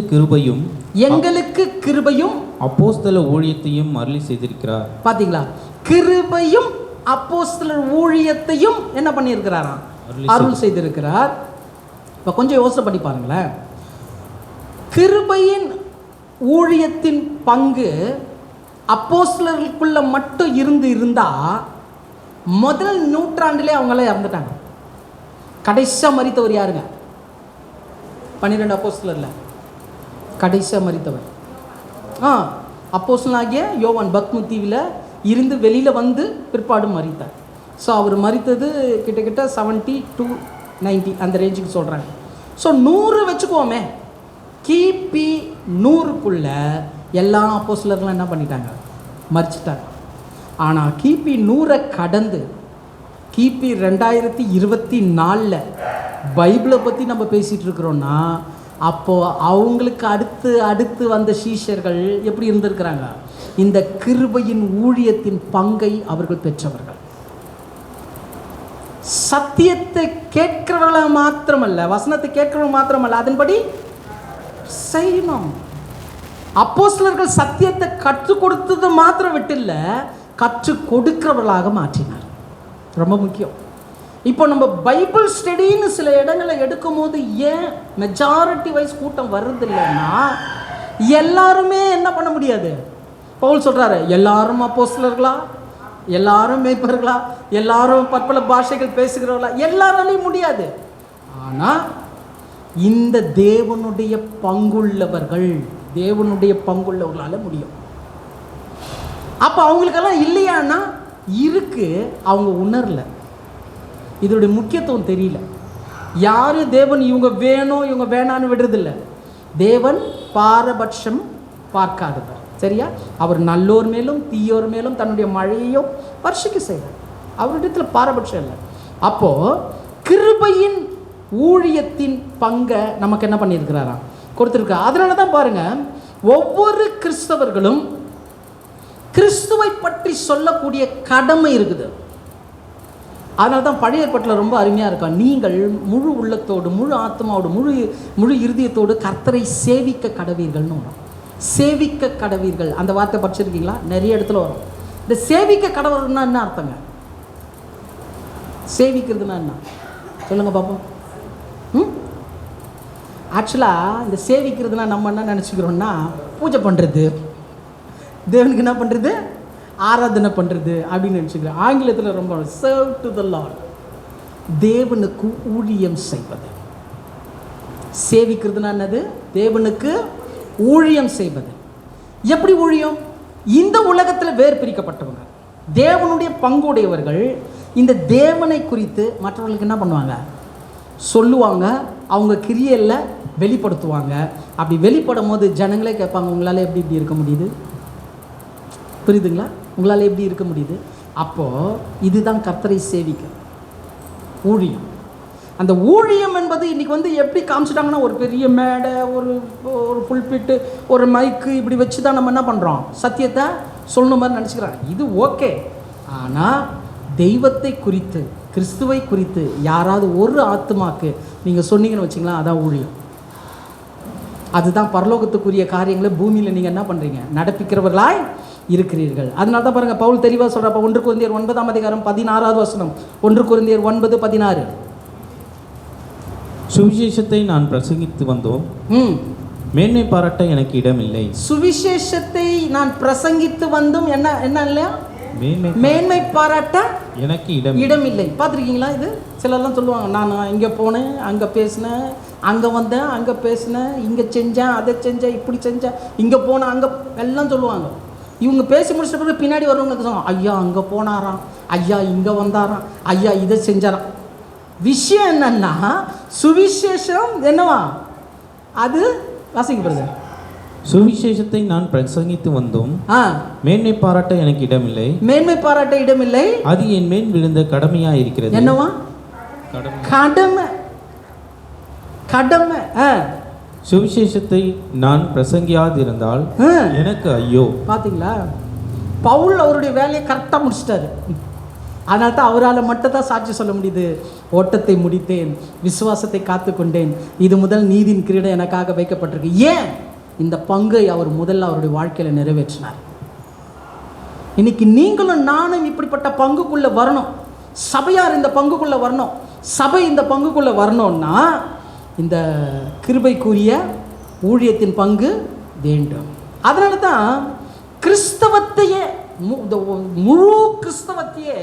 கிருபையும் அப்போஸ்தல ஊழியத்தையும் அருளி செய்திருக்கிறார். பாத்தீங்களா? கிருபையும் அப்போஸ்தலர் ஊழியத்தையும் என்ன பண்ணியிருக்கிறாராம்? அருள் செய்திருக்கிறார். இப்போ கொஞ்சம் யோசனை பண்ணி பாருங்களேன். கிருபையின் ஊழியத்தின் பங்கு அப்போஸ்தலர்களுக்குள்ள மட்டும் இருந்தா முதல் நூற்றாண்டிலே அவங்கள இறந்துட்டாங்க. கடைசியாக மரித்தவர் யாருங்க? 12 அப்போஸ்தலர்ல கடைசியாக மரித்தவர் அப்போஸ்தலனாகிய யோவான் பத்மு தீவில் இருந்து வெளியில் வந்து பிற்பாடு மரித்தார். ஸோ அவர் மரித்தது கிட்டத்தட்ட 70 to 90 அந்த ரேஞ்சுக்கு சொல்கிறாங்க. ஸோ 100 வச்சுக்குவோமே. கிபி 100க்குள்ள எல்லா அப்போஸ்தலர்களும் என்ன பண்ணிட்டாங்க? மரிச்சிட்டாங்க. ஆனால் கிபி 100 கடந்து கிபி 2024 பைபிளை பற்றி நம்ம பேசிகிட்டு இருக்கிறோன்னா அப்போது அவங்களுக்கு அடுத்து வந்த சீஷர்கள் எப்படி இருந்திருக்கிறாங்க? இந்த கிருபையின் ஊழியத்தின் பங்கை அவர்கள் பெற்றவர்கள். சத்தியத்தை கேட்கிறவர்கள மாத்திரமல்ல, வசனத்தை கேட்கிறவங்க மாத்திரமல்ல, அதன்படி செய்யணும். அப்போஸ்தலர்கள் சத்தியத்தை கற்றுக் கொடுத்தது மாத்திரம் விட்டில்ல, கற்றுக் கொடுக்கிறவர்களாக மாற்றினார். ரொம்ப முக்கியம். இப்போ நம்ம பைபிள் ஸ்டடின்னு சில இடங்களை எடுக்கும் போது ஏன் மெஜாரிட்டி வைஸ் கூட்டம் வருது இல்லைன்னா, எல்லாருமே என்ன பண்ண முடியாது. பவுல் சொல்றாரு, எல்லாரும் அப்போஸ்தலர்களா, எல்லாரும் மேய்ப்பர்களா, எல்லாரும் பற்பல பாஷைகள் பேசுகிறவர்களா, எல்லாராலையும் முடியாது. ஆனால் இந்த தேவனுடைய பங்குள்ளவர்களால முடியும். அப்போ அவங்களுக்கெல்லாம் இல்லையான்னா இருக்கு, அவங்க உணரல, இதோடைய முக்கியத்துவம் தெரியல. யாரும் தேவன் இவங்க வேணும் இவங்க வேணான்னு விடுறதில்லை. தேவன் பாரபட்சம் பார்க்காதவர், சரியா? அவர் நல்லோர் மேலும் தீயோர் மேலும் தன்னுடைய மழையையும் வர்ஷிக்க செய்வார். அவரிடத்தில் பாரபட்சம் இல்லை. அப்போ கிருபையின் ஊழியத்தின் பங்கை நமக்கு என்ன பண்ணியிருக்கிறாராம்? கொடுத்துருக்கார். அதனால தான் பாருங்க, ஒவ்வொரு கிறிஸ்தவர்களும் கிறிஸ்துவை பற்றி சொல்லக்கூடிய கடமை இருக்குது. அதனால தான் பழைய ஏற்பாட்டில் ரொம்ப அருமையாக இருக்கும். நீங்கள் முழு உள்ளத்தோடு, முழு ஆத்மாவோடு, முழு இருதயத்தோடு கர்த்தரை சேவிக்க கடவீர்கள்னு வரும். சேவிக்க கடவீர்கள் அந்த வார்த்தை படிச்சிருக்கீங்களா? நிறைய இடத்துல வரும். இந்த சேவிக்க கடவுள்னா என்ன அர்த்தங்க? சேவிக்கிறதுனா என்ன சொல்லுங்க பார்ப்போம். ஆக்சுவலாக இந்த சேவிக்கிறதுனா நம்ம என்ன நினச்சிக்கிறோம்னா, பூஜை பண்ணுறது, தேவனுக்கு என்ன பண்ணுறது, ஆராதனை பண்ணுறது அப்படின்னு நினச்சிக்கிறேன். ஆங்கிலத்தில் ரொம்ப சர்வ் டு த லார்ட், தேவனுக்கு ஊழியம் செய்வது. சேவிக்கிறதுனா என்னது? தேவனுக்கு ஊழியம் செய்வது. எப்படி ஊழியம்? இந்த உலகத்தில் வேறு பிரிக்கப்பட்டவங்க, தேவனுடைய பங்குடையவர்கள், இந்த தேவனை குறித்து மற்றவர்களுக்கு என்ன பண்ணுவாங்க? சொல்லுவாங்க, அவங்க கிரியையில் வெளிப்படுத்துவாங்க. அப்படி வெளிப்படும் போது ஜனங்களே கேட்பாங்க, உங்களால் எப்படி இப்படி இருக்க முடியுது? புரியுதுங்களா? உங்களால் எப்படி இருக்க முடியுது? அப்போது இதுதான் கர்த்தரை சேவிக்க ஊழியம். அந்த ஊழியம் என்பது இன்றைக்கி வந்து எப்படி காமிச்சிட்டாங்கன்னா, ஒரு பெரிய மேடை, ஒரு புல்பிட்டு, ஒரு மைக்கு இப்படி வச்சு தான் நம்ம என்ன பண்ணுறோம்? சத்தியத்தை சொல்லணும் மாதிரி நினச்சிக்கிறாங்க. இது ஓகே. ஆனால் தெய்வத்தை குறித்து, கிறிஸ்துவை குறித்து யாராவது ஒரு ஆத்துமாக்கு நீங்கள் சொன்னீங்கன்னு வச்சிங்களா, அதான் ஊழியம். அதுதான் பரலோகத்துக்குரிய காரியங்களை பூமியில் நீங்கள் என்ன பண்ணுறீங்க, நடப்பிக்கிறவர்களாய் இருக்கிறீர்கள். அதனால தான் பாருங்கள், பவுல் தெளிவாக சொல்கிறப்ப 1 கொரிந்தியர் 9:16 1 கொரிந்தியர் 9:16. சுவிசேஷத்தை நான் பிரசங்கித்து வந்தோம், மேன்மை பாராட்ட எனக்கு இடமில்லை. சுவிசேஷத்தை நான் பிரசங்கித்து வந்தும் என்ன இல்லையா, மேன்மை பாராட்ட எனக்கு இடமில்லை. பார்த்துருக்கீங்களா? இது சிலர்லாம் சொல்லுவாங்க, நான் இங்கே போனேன், அங்கே பேசினேன், அங்கே வந்தேன், அங்கே பேசினேன், இங்கே செஞ்சேன், அதை செஞ்சேன், இப்படி செஞ்சேன், இங்கே போனேன், அங்கே எல்லாம் சொல்லுவாங்க. இவங்க பேசி முடிச்ச பிறகு பின்னாடி வரவங்க சொல்லுவாங்க, ஐயா அங்கே போனாராம், ஐயா இங்கே வந்தாராம், ஐயா இதை செஞ்சாராம். விஷயம் என்னன்னா, சுவிசேஷம் என்னவா, அது வாசிக்கப்படுது. சுவிசேஷத்தை நான் பிரசங்கித்து வந்தோம், மேன்மை பாராட்ட எனக்கு இடமில்லை. மேன்மை பாராட்ட இடமில்லை, அது என் மேல் விழுந்த கடமையா இருக்கிறது. என்னவா? கடமை. கடமை. சுவிசேஷத்தை நான் பிரசங்கியாதிருந்தால் எனக்கு ஐயோ. பாத்தீங்களா, பவுல் அவருடைய வேலையை கரெக்டாக முடிச்சிட்டாரு. அதனால தான் அவரால் மட்டும் தான் சாட்சி சொல்ல முடியுது. ஓட்டத்தை முடித்தேன், விசுவாசத்தை காத்து கொண்டேன், இது முதல் நீதியின் கிரீடம் எனக்காக வைக்கப்பட்டிருக்கு. ஏன்? இந்த பங்கை அவர் முதல்ல அவருடைய வாழ்க்கையில் நிறைவேற்றினார். இன்னைக்கு நீங்களும் நானும் இப்படிப்பட்ட பங்குக்குள்ளே வரணும். சபையார் இந்த பங்குக்குள்ளே வரணும். சபை இந்த பங்குக்குள்ளே வரணும்னா இந்த கிருபைக்குரிய ஊழியத்தின் பங்கு வேண்டும். அதனால தான் கிறிஸ்தவத்தையே, முழு கிறிஸ்தவத்தையே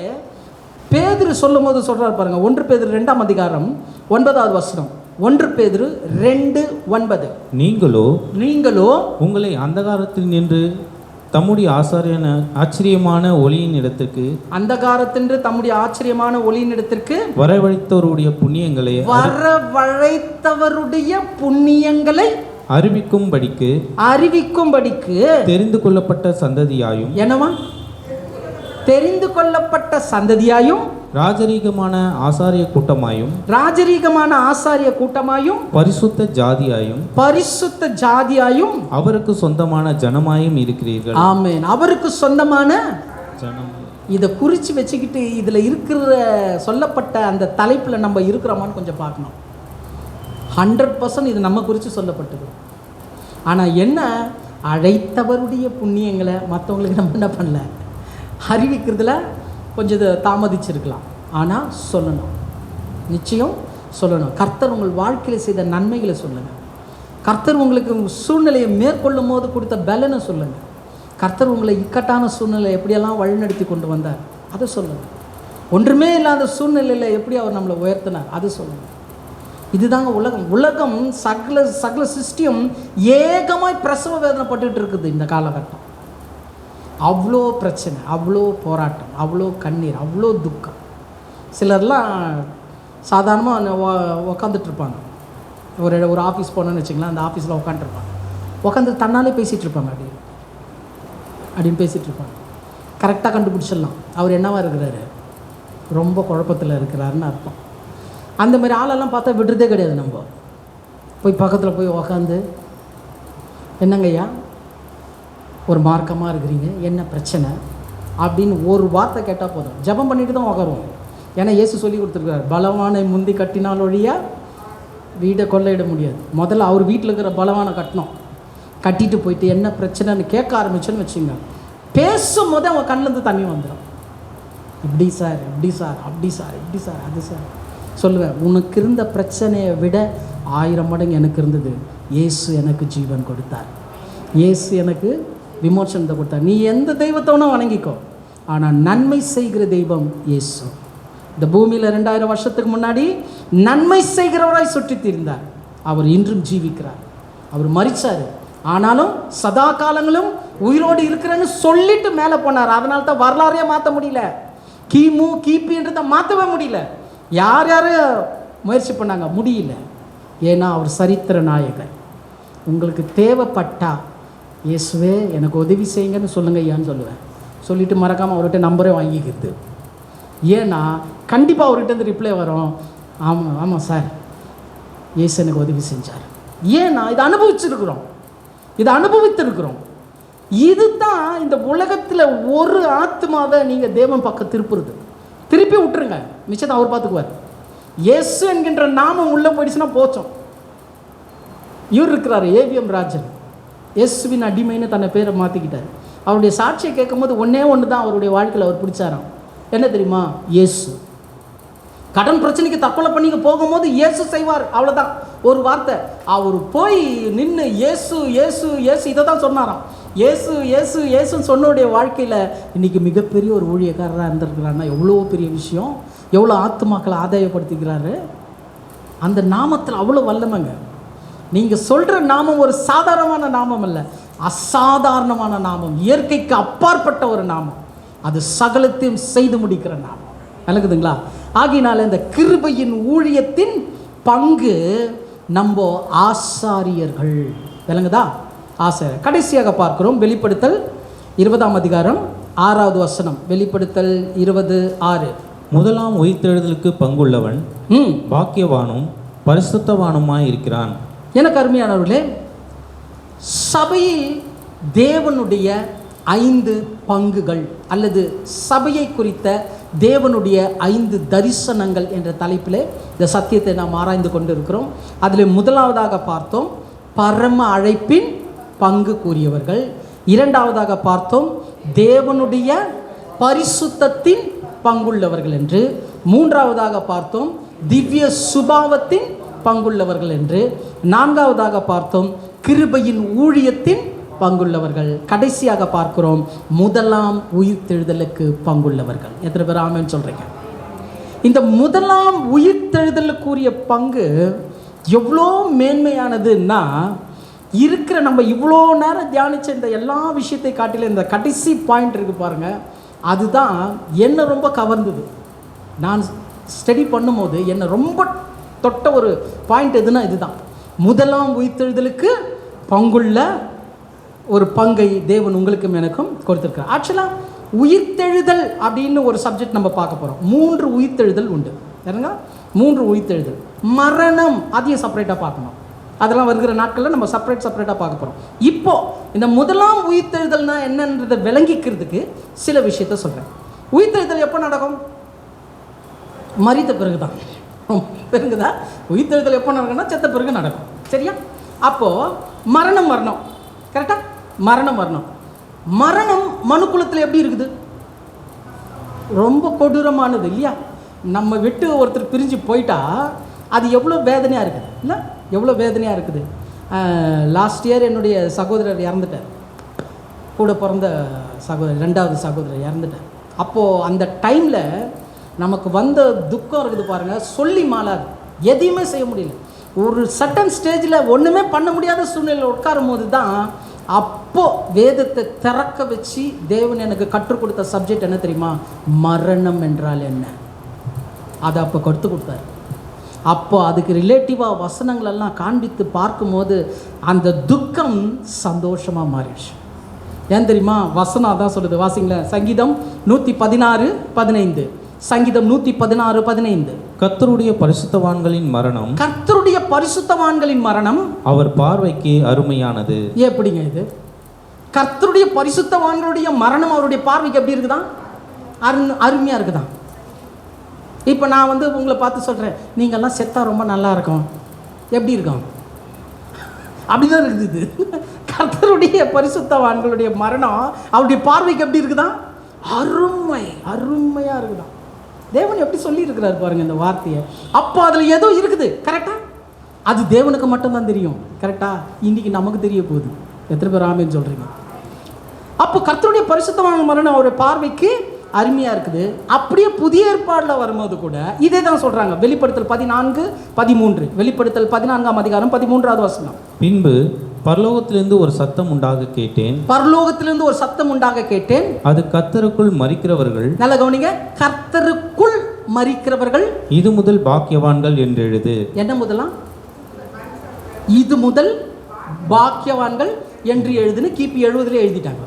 பேதுரு சொல்லும் போது சொல்கிறார் பாருங்க. 1 பேதுரு 2:9 1 பேதுரு 2:9. நீங்களோ உங்களை அந்தகாரத்தில் நின்று தம்முடைய ஆச்சரியமான ஒளியின் இடத்திற்கு, அந்தகாரத்தின்று தம்முடைய ஆச்சரியமான ஒளியின் இடத்திற்கு வரவழைத்தவருடைய புண்ணியங்களை அறிவிக்கும்படிக்கு தெரிந்து கொள்ளப்பட்ட சந்ததியாயும், என்னவா? தெரிந்து கொள்ளப்பட்ட சந்ததியாயும், ராஜரீகமான ஆசாரிய கூட்டமாயும், பரிசுத்த ஜாதியாயும், அவருக்கு சொந்தமான ஜனமாயும் இருக்கிறீர்கள். ஆமென். அவருக்கு சொந்தமான ஜனம். இதை குறித்து வச்சுக்கிட்டு இதில் இருக்கிற சொல்லப்பட்ட அந்த தலைப்பில் நம்ம இருக்கிறோமான்னு கொஞ்சம் பார்க்கணும். 100% இது நம்ம குறித்து சொல்லப்பட்டது. ஆனால் என்ன, அழைத்தவருடைய புண்ணியங்களை மற்றவங்களுக்கு நம்ம என்ன பண்ணல, அறிவிக்கிறதுல கொஞ்சம் தாமதிச்சிருக்கலாம். ஆனால் சொல்லணும், நிச்சயம் சொல்லணும். கர்த்தர் உங்கள் வாழ்க்கையில் செய்த நன்மைகளை சொல்லுங்கள். கர்த்தர் உங்களுக்கு சூழ்நிலையை மேற்கொள்ளும் போது கொடுத்த பலனை சொல்லுங்கள். கர்த்தர் உங்களை இக்கட்டான சூழ்நிலை எப்படியெல்லாம் வழிநடத்தி கொண்டு வந்தார் அதை சொல்லுங்கள். ஒன்றுமே இல்லாத சூழ்நிலையில் எப்படி அவர் நம்மளை உயர்த்தினார் அது சொல்லுங்கள். இதுதாங்க உலகம் சகல சிஸ்டியும் ஏகமாய் பிரசவ வேதனைப்பட்டு இருக்குது இந்த காலகட்டம். அவ்வளோ பிரச்சனை, அவ்வளோ போராட்டம், அவ்வளோ கண்ணீர், அவ்வளோ துக்கம். சிலர்லாம் சாதாரணமாக உக்காந்துட்ருப்பாங்க. ஒரு ஆஃபீஸ் போனோன்னு வச்சுங்களேன், அந்த ஆஃபீஸில் உட்காந்துருப்பாங்க. உட்காந்து தன்னாலே பேசிகிட்ருப்பாங்க, அப்படின்னு பேசிகிட்ருப்பாங்க. கரெக்டாக கண்டுபிடிச்சிடலாம் அவர் என்னவா இருக்கிறாரு, ரொம்ப குழப்பத்தில் இருக்கிறாருன்னு அர்த்தம். அந்த மாதிரி ஆளெல்லாம் பார்த்தா விடுறதே கிடையாது. நம்ம போய் பக்கத்தில் போய் உக்காந்து, என்னங்கய்யா ஒரு மார்க்கமாக இருக்கிறீங்க, என்ன பிரச்சனை அப்படின்னு ஒரு வார்த்தை கேட்டால் போதும். ஜெபம் பண்ணிட்டு தான் உக்காருவோம். ஏன்னா இயேசு சொல்லி கொடுத்துருக்காரு, பலவானை முந்தி கட்டினால் ஒழியா வீடை கொள்ளையிட முடியாது. முதல்ல அவர் வீட்டில் இருக்கிற பலவானை கட்டணும். கட்டிட்டு போயிட்டு என்ன பிரச்சனைன்னு கேட்க ஆரம்பிச்சோன்னு வச்சுங்க, பேசும் போதே அவங்க கண்ணிலேருந்து தண்ணி வந்துடும். இப்படி சார், இப்படி சார், அப்படி சார், இப்படி சார், அது சார் சொல்லுவேன். உனக்கு இருந்த பிரச்சனையை விட 1000 மடங்கு எனக்கு இருந்தது. இயேசு எனக்கு ஜீவன் கொடுத்தார், இயேசு எனக்கு விமோசனத்தை கொடுத்தார். நீ எந்த தெய்வத்தோனும் வணங்கிக்கோ, ஆனால் நன்மை செய்கிற தெய்வம் இயேசு. இந்த பூமியில் 2000 வருஷத்துக்கு முன்னாடி நன்மை செய்கிறவராய் சுற்றி திரிந்தார். அவர் இன்றும் ஜீவிக்கிறார். அவர் மரிச்சார், ஆனாலும் சதா காலங்களும் உயிரோடு இருக்கிறேன்னு சொல்லிட்டு மேலே போனார். அதனால தான் வரலாறையே மாற்ற முடியல, கிமு கிபின்றதை மாற்றவே முடியல. யார் முயற்சி பண்ணாங்க, முடியல. ஏன்னா அவர் சரித்திர நாயகர். உங்களுக்கு தேவைப்பட்டா இயேசுவே எனக்கு உதவி செய்யுங்கன்னு சொல்லுங்க ஐயான்னு சொல்லுவேன். சொல்லிவிட்டு மறக்காமல் அவர்கிட்ட நம்பரே வாங்கிக்கிறது. ஏன்னா கண்டிப்பாக அவர்கிட்ட இருந்து ரிப்ளை வரும், ஆமாம் ஆமாம் சார் இயேசு எனக்கு உதவி செஞ்சார். ஏன்னா இதை அனுபவித்திருக்கிறோம். இதுதான் இந்த உலகத்தில் ஒரு ஆத்மாவை நீங்கள் தேவன் பக்கம் திருப்பி திருப்பி விட்டுருங்க, மிச்சத்தை அவர் பார்த்துக்குவார். இயேசு என்கின்ற நாமம் உள்ளே போயிடுச்சுன்னா போச்சோம். இவர் இருக்கிறார் ஏவிஎம் ராஜன், இயேசுவின் அடிமைன்னு தன்னை பேரை மாற்றிக்கிட்டார். அவருடைய சாட்சியை கேட்கும்போது ஒன்றே ஒன்று தான் அவருடைய வாழ்க்கையில் அவர் பிடிச்சாராம். என்ன தெரியுமா? இயேசு. கடன் பிரச்சனைக்கு தற்கொலை பண்ணிக்க போகும்போது இயேசு செய்வார், அவ்வளோதான். ஒரு வார்த்தை அவர் போய் நின்று இயேசு இயேசு இயேசு இதை தான் சொன்னாராம். இயேசு இயேசு இயேசுன்னு சொன்னோடைய வாழ்க்கையில் இன்றைக்கி மிகப்பெரிய ஒரு ஊழியக்காரராக இருந்திருக்கிறாருன்னா எவ்வளோ பெரிய விஷயம், எவ்வளோ ஆத்துமாக்களை ஆதாயப்படுத்திக்கிறாரு. அந்த நாமத்தில் அவ்வளோ வல்லமைங்க. நீங்கள் சொல்கிற நாமம் ஒரு சாதாரணமான நாமம் அல்ல, அசாதாரணமான நாமம், இயற்கைக்கு அப்பாற்பட்ட ஒரு நாமம். அது சகலத்தையும் செய்து முடிக்கிற நாமம். விளக்குதுங்களா? ஆகினால இந்த கிருபையின் ஊழியத்தின் பங்கு நம்ம ஆசாரியர்கள். விளங்குதா? ஆசாரியர். கடைசியாக பார்க்கிறோம் வெளிப்படுத்தல் 20ஆம் அதிகாரம் 6வது வசனம். வெளிப்படுத்தல் 20:6. முதலாம் உயிர்த்தெழுதலுக்கு பங்குள்ளவன் பாக்கியவானும் பரிசுத்தவானுமாய் இருக்கிறான். எனக்கு அருமையானவர்களே, சபையில் தேவனுடைய 5 பங்குகள் அல்லது சபையை குறித்த தேவனுடைய 5 தரிசனங்கள் என்ற தலைப்பில் இந்த சத்தியத்தை நாம் ஆராய்ந்து கொண்டு இருக்கிறோம். அதில் முதலாவதாக பார்த்தோம் பரம அழைப்பின் பங்கு கூறியவர்கள். இரண்டாவதாக பார்த்தோம் தேவனுடைய பரிசுத்தத்தின் பங்குள்ளவர்கள் என்று. மூன்றாவதாக பார்த்தோம் திவ்ய சுபாவத்தின் பங்குள்ளவர்கள் என்று. நான்காவதாக பார்த்தோம் கிருபையின் ஊழியத்தின் பங்குள்ளவர்கள். கடைசியாக பார்க்கிறோம் முதலாம் உயிர்த்தெழுதலுக்கு பங்குள்ளவர்கள். எத்தனை பேர் ஆமென் சொல்றீங்க? இந்த முதலாம் உயிர்த்தெழுதலுக்குரிய பங்கு எவ்வளோ மேன்மையானதுன்னா, இருக்கிற நம்ம இவ்வளோ நேரம் தியானிச்ச இந்த எல்லா விஷயத்தை காட்டில இந்த கடைசி பாயிண்ட் இருக்கு பாருங்க, அதுதான் என்னை ரொம்ப கவர்ந்தது. நான் ஸ்டடி பண்ணும்போது என்னை ரொம்ப தொட்ட ஒரு பாயிண்ட் எதுனா இதுதான். முதலாம் உயிர்த்தெழுதலுக்கு பங்குள்ள ஒரு பங்கை தேவன் உங்களுக்கும் எனக்கும் கொடுத்துருக்கார். ஆக்சுவலாக உயிர்த்தெழுதல் அப்படின்னு ஒரு சப்ஜெக்ட் நம்ம பார்க்க போகிறோம். 3 உயிர்த்தெழுதல் உண்டு. சரிங்களா? 3 உயிர்த்தெழுதல். மரணம் அதையும் செப்பரேட்டாக பார்க்கணும். அதெல்லாம் வருகிற நாட்களில் நம்ம செப்பரேட்டாக பார்க்க போகிறோம். இப்போ இந்த முதலாம் உயிர்த்தெழுதல்னா என்னன்றதை விளங்கிக்கிறதுக்கு சில விஷயத்த சொல்கிறேன். உயிர்த்தெழுதல் எப்போ நடக்கும்? மரித்த பிறகு தான். பிறகுதான் உயிர்த்தெழுதல் எப்போ நடக்கும்னா செத்த பிறகு நடக்கும். சரியா? அப்போது மரணம் வரணும். கரெக்டாக? மரணம் வரணும். மரணம் மனுக்குலத்தில் எப்படி இருக்குது? ரொம்ப கொடூரமானது இல்லையா? நம்ம விட்டு ஒருத்தர் பிரிஞ்சு போயிட்டா அது எவ்வளோ வேதனையாக இருக்குது இல்லை? எவ்வளோ வேதனையாக இருக்குது. லாஸ்ட் இயர் என்னுடைய சகோதரர் இறந்துட்டார். கூட பிறந்த சகோதரர், 2வது சகோதரர் இறந்துட்டார். அப்போது அந்த டைமில் நமக்கு வந்த துக்கம் இருக்குது பாருங்கள், சொல்லி மாளாது. எதையுமே செய்ய முடியல. ஒரு சட்டன் ஸ்டேஜில் ஒன்றுமே பண்ண முடியாத சூழ்நிலையில் உட்காரும் போது தான் அப்போது வேதத்தை திறக்க வச்சு தேவன் எனக்கு கற்றுக் கொடுத்த சப்ஜெக்ட் என்ன தெரியுமா? மரணம் என்றால் என்ன, அதை அப்போ கற்றுக் கொடுத்தாரு. அப்போ அதுக்கு ரிலேட்டிவாக வசனங்களெல்லாம் காண்பித்து பார்க்கும்போது அந்த துக்கம் சந்தோஷமாக மாறிடுச்சு. ஏன் தெரியுமா? வசனம் அதான் சொல்லுது. வாசிங்களேன். சங்கீதம் 116:15. சங்கீதம் 116:15. கர்த்தருடைய பரிசுத்தவான்களின் மரணம், கர்த்தருடைய பரிசுத்தவான்களின் மரணம் அவர் பார்வைக்கு அருமையானது. எப்படிங்க இது? கர்த்தருடைய பரிசுத்தவான்களுடைய மரணம் அவருடைய பார்வைக்கு எப்படி இருக்குதான்? அருமையாக இருக்குதான். இப்போ நான் உங்களை பார்த்து சொல்கிறேன், நீங்கள்லாம் செத்தா ரொம்ப நல்லா இருக்கும். எப்படி இருக்கும்? அப்படிதான் இருக்குது. கர்த்தருடைய பரிசுத்தவான்களுடைய மரணம் அவருடைய பார்வைக்கு எப்படி இருக்குதான்? அருமையாக இருக்குதான். தேவன் எப்படி சொல்லியிருக்கிறார் பாருங்க இந்த வார்த்தையை. அப்போ அதில் ஏதோ இருக்குது. கரெக்டாக? அது தேவனுக்கு மட்டும்தான் தெரியும். கரெக்டாக? இன்றைக்கி நமக்கு தெரிய போகுது. எத்தனை பேர் ஆமென் சொல்கிறீங்க? அப்போ கர்த்தருடைய பரிசுத்தவான் மரணம் அவருடைய பார்வைக்கு அருமையாக இருக்குது. அப்படியே புதிய ஏற்பாடில் வரும்போது கூட இதே தான் சொல்கிறாங்க. வெளிப்படுத்தல் 14:13. வெளிப்படுத்தல் 14ஆம் அதிகாரம் 13வது வசனம். பின்பு பரலோகத்திலிருந்து ஒரு சத்தம் உண்டாக கேட்டேன். பரலோகத்திலிருந்து ஒரு சத்தம் உண்டாக கேட்டேன். அது கர்த்தருக்குள் மரிக்கிறவர்கள், நல்ல கவனிங்க, கர்த்தருக்குள் மரிக்கிறவர்கள் இது முதல் பாக்கியவான்கள் என்று எழுது. என்ன முதலாம்? இது முதல் பாக்கியவான்கள் என்று எழுதுன்னு கிபி 70 எழுதிட்டாங்க.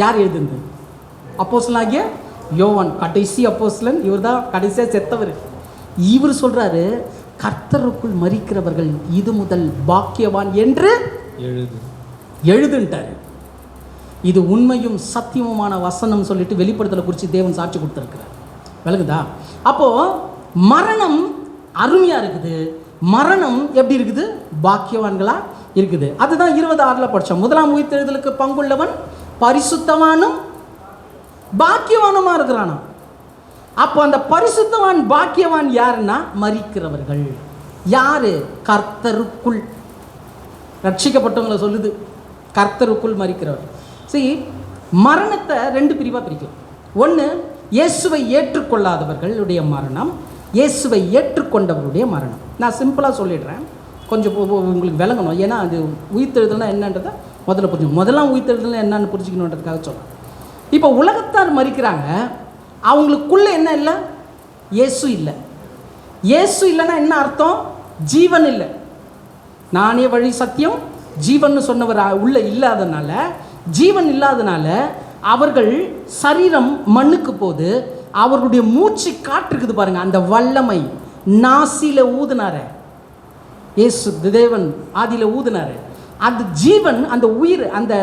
யார் எழுதுனது? அப்போஸ்தலனாகிய யோவான், கடைசி அப்போஸ்தலன். இவர் தான் கடைசியாக செத்தவர். இவர் சொல்றாரு, கர்த்தருக்குள் மரிக்கிறவர்கள் இது முதல் பாக்கியவான் என்று எழுதுன்ட்டார். இது உண்மையும் சத்தியமுமான வசனம் சொல்லிட்டு வெளிப்படுத்தலை குறித்து தேவன் சாட்சி கொடுத்துருக்கிறார். விளங்குதா? அப்போது மரணம் அருமையாக இருக்குது, மரணம் எப்படி இருக்குது? பாக்கியவான்களாக இருக்குது. அதுதான் 26 படித்தோம். முதலாம் உயிர்த்தெழுதலுக்கு பங்குள்ளவன் பரிசுத்தவானும் பாக்கியவானுமா இருக்கிறானா. அப்போ அந்த பரிசுத்தவான் பாக்கியவான் யாருன்னா மரிக்கிறவர்கள். யாரு? கர்த்தருக்குள் ரட்சிக்கப்பட்டவங்களை சொல்லுது, கர்த்தருக்குள் மரிக்கிறவர். சரி, மரணத்தை 2 பிரிவாக பிரிக்கும். ஒன்று இயேசுவை ஏற்றுக்கொள்ளாதவர்களுடைய மரணம், இயேசுவை ஏற்றுக்கொண்டவருடைய மரணம். நான் சிம்பிளாக சொல்லிடுறேன், கொஞ்சம் உங்களுக்கு விளங்கணும். ஏன்னா அது உயிர்த்தெழுதல்னா என்னன்றதை முதல்ல புரிஞ்சுக்கணும். முதலாம் உயிர்த்தெழுதல்னா என்னன்னு புரிஞ்சுக்கணுன்றதுக்காக சொல்கிறேன். இப்போ உலகத்தார் மரிக்கிறாங்க, அவங்களுக்குள்ளே என்ன இல்லை? இயேசு இல்லை. இயேசு இல்லைன்னா என்ன அர்த்தம்? ஜீவன் இல்லை. நானே வழி சத்தியம் ஜீவன் சொன்னவர் உள்ள இல்லாதனால, ஜீவன் இல்லாதனால அவர்கள் சரீரம் மண்ணுக்கு போது அவர்களுடைய மூச்சு காற்றுக்குது பாருங்க, அந்த வல்லமை நாசியில ஊதுனார இயேசு தேவன் ஆதியில ஊதுனாரு. அந்த ஜீவன், அந்த உயிர், அந்த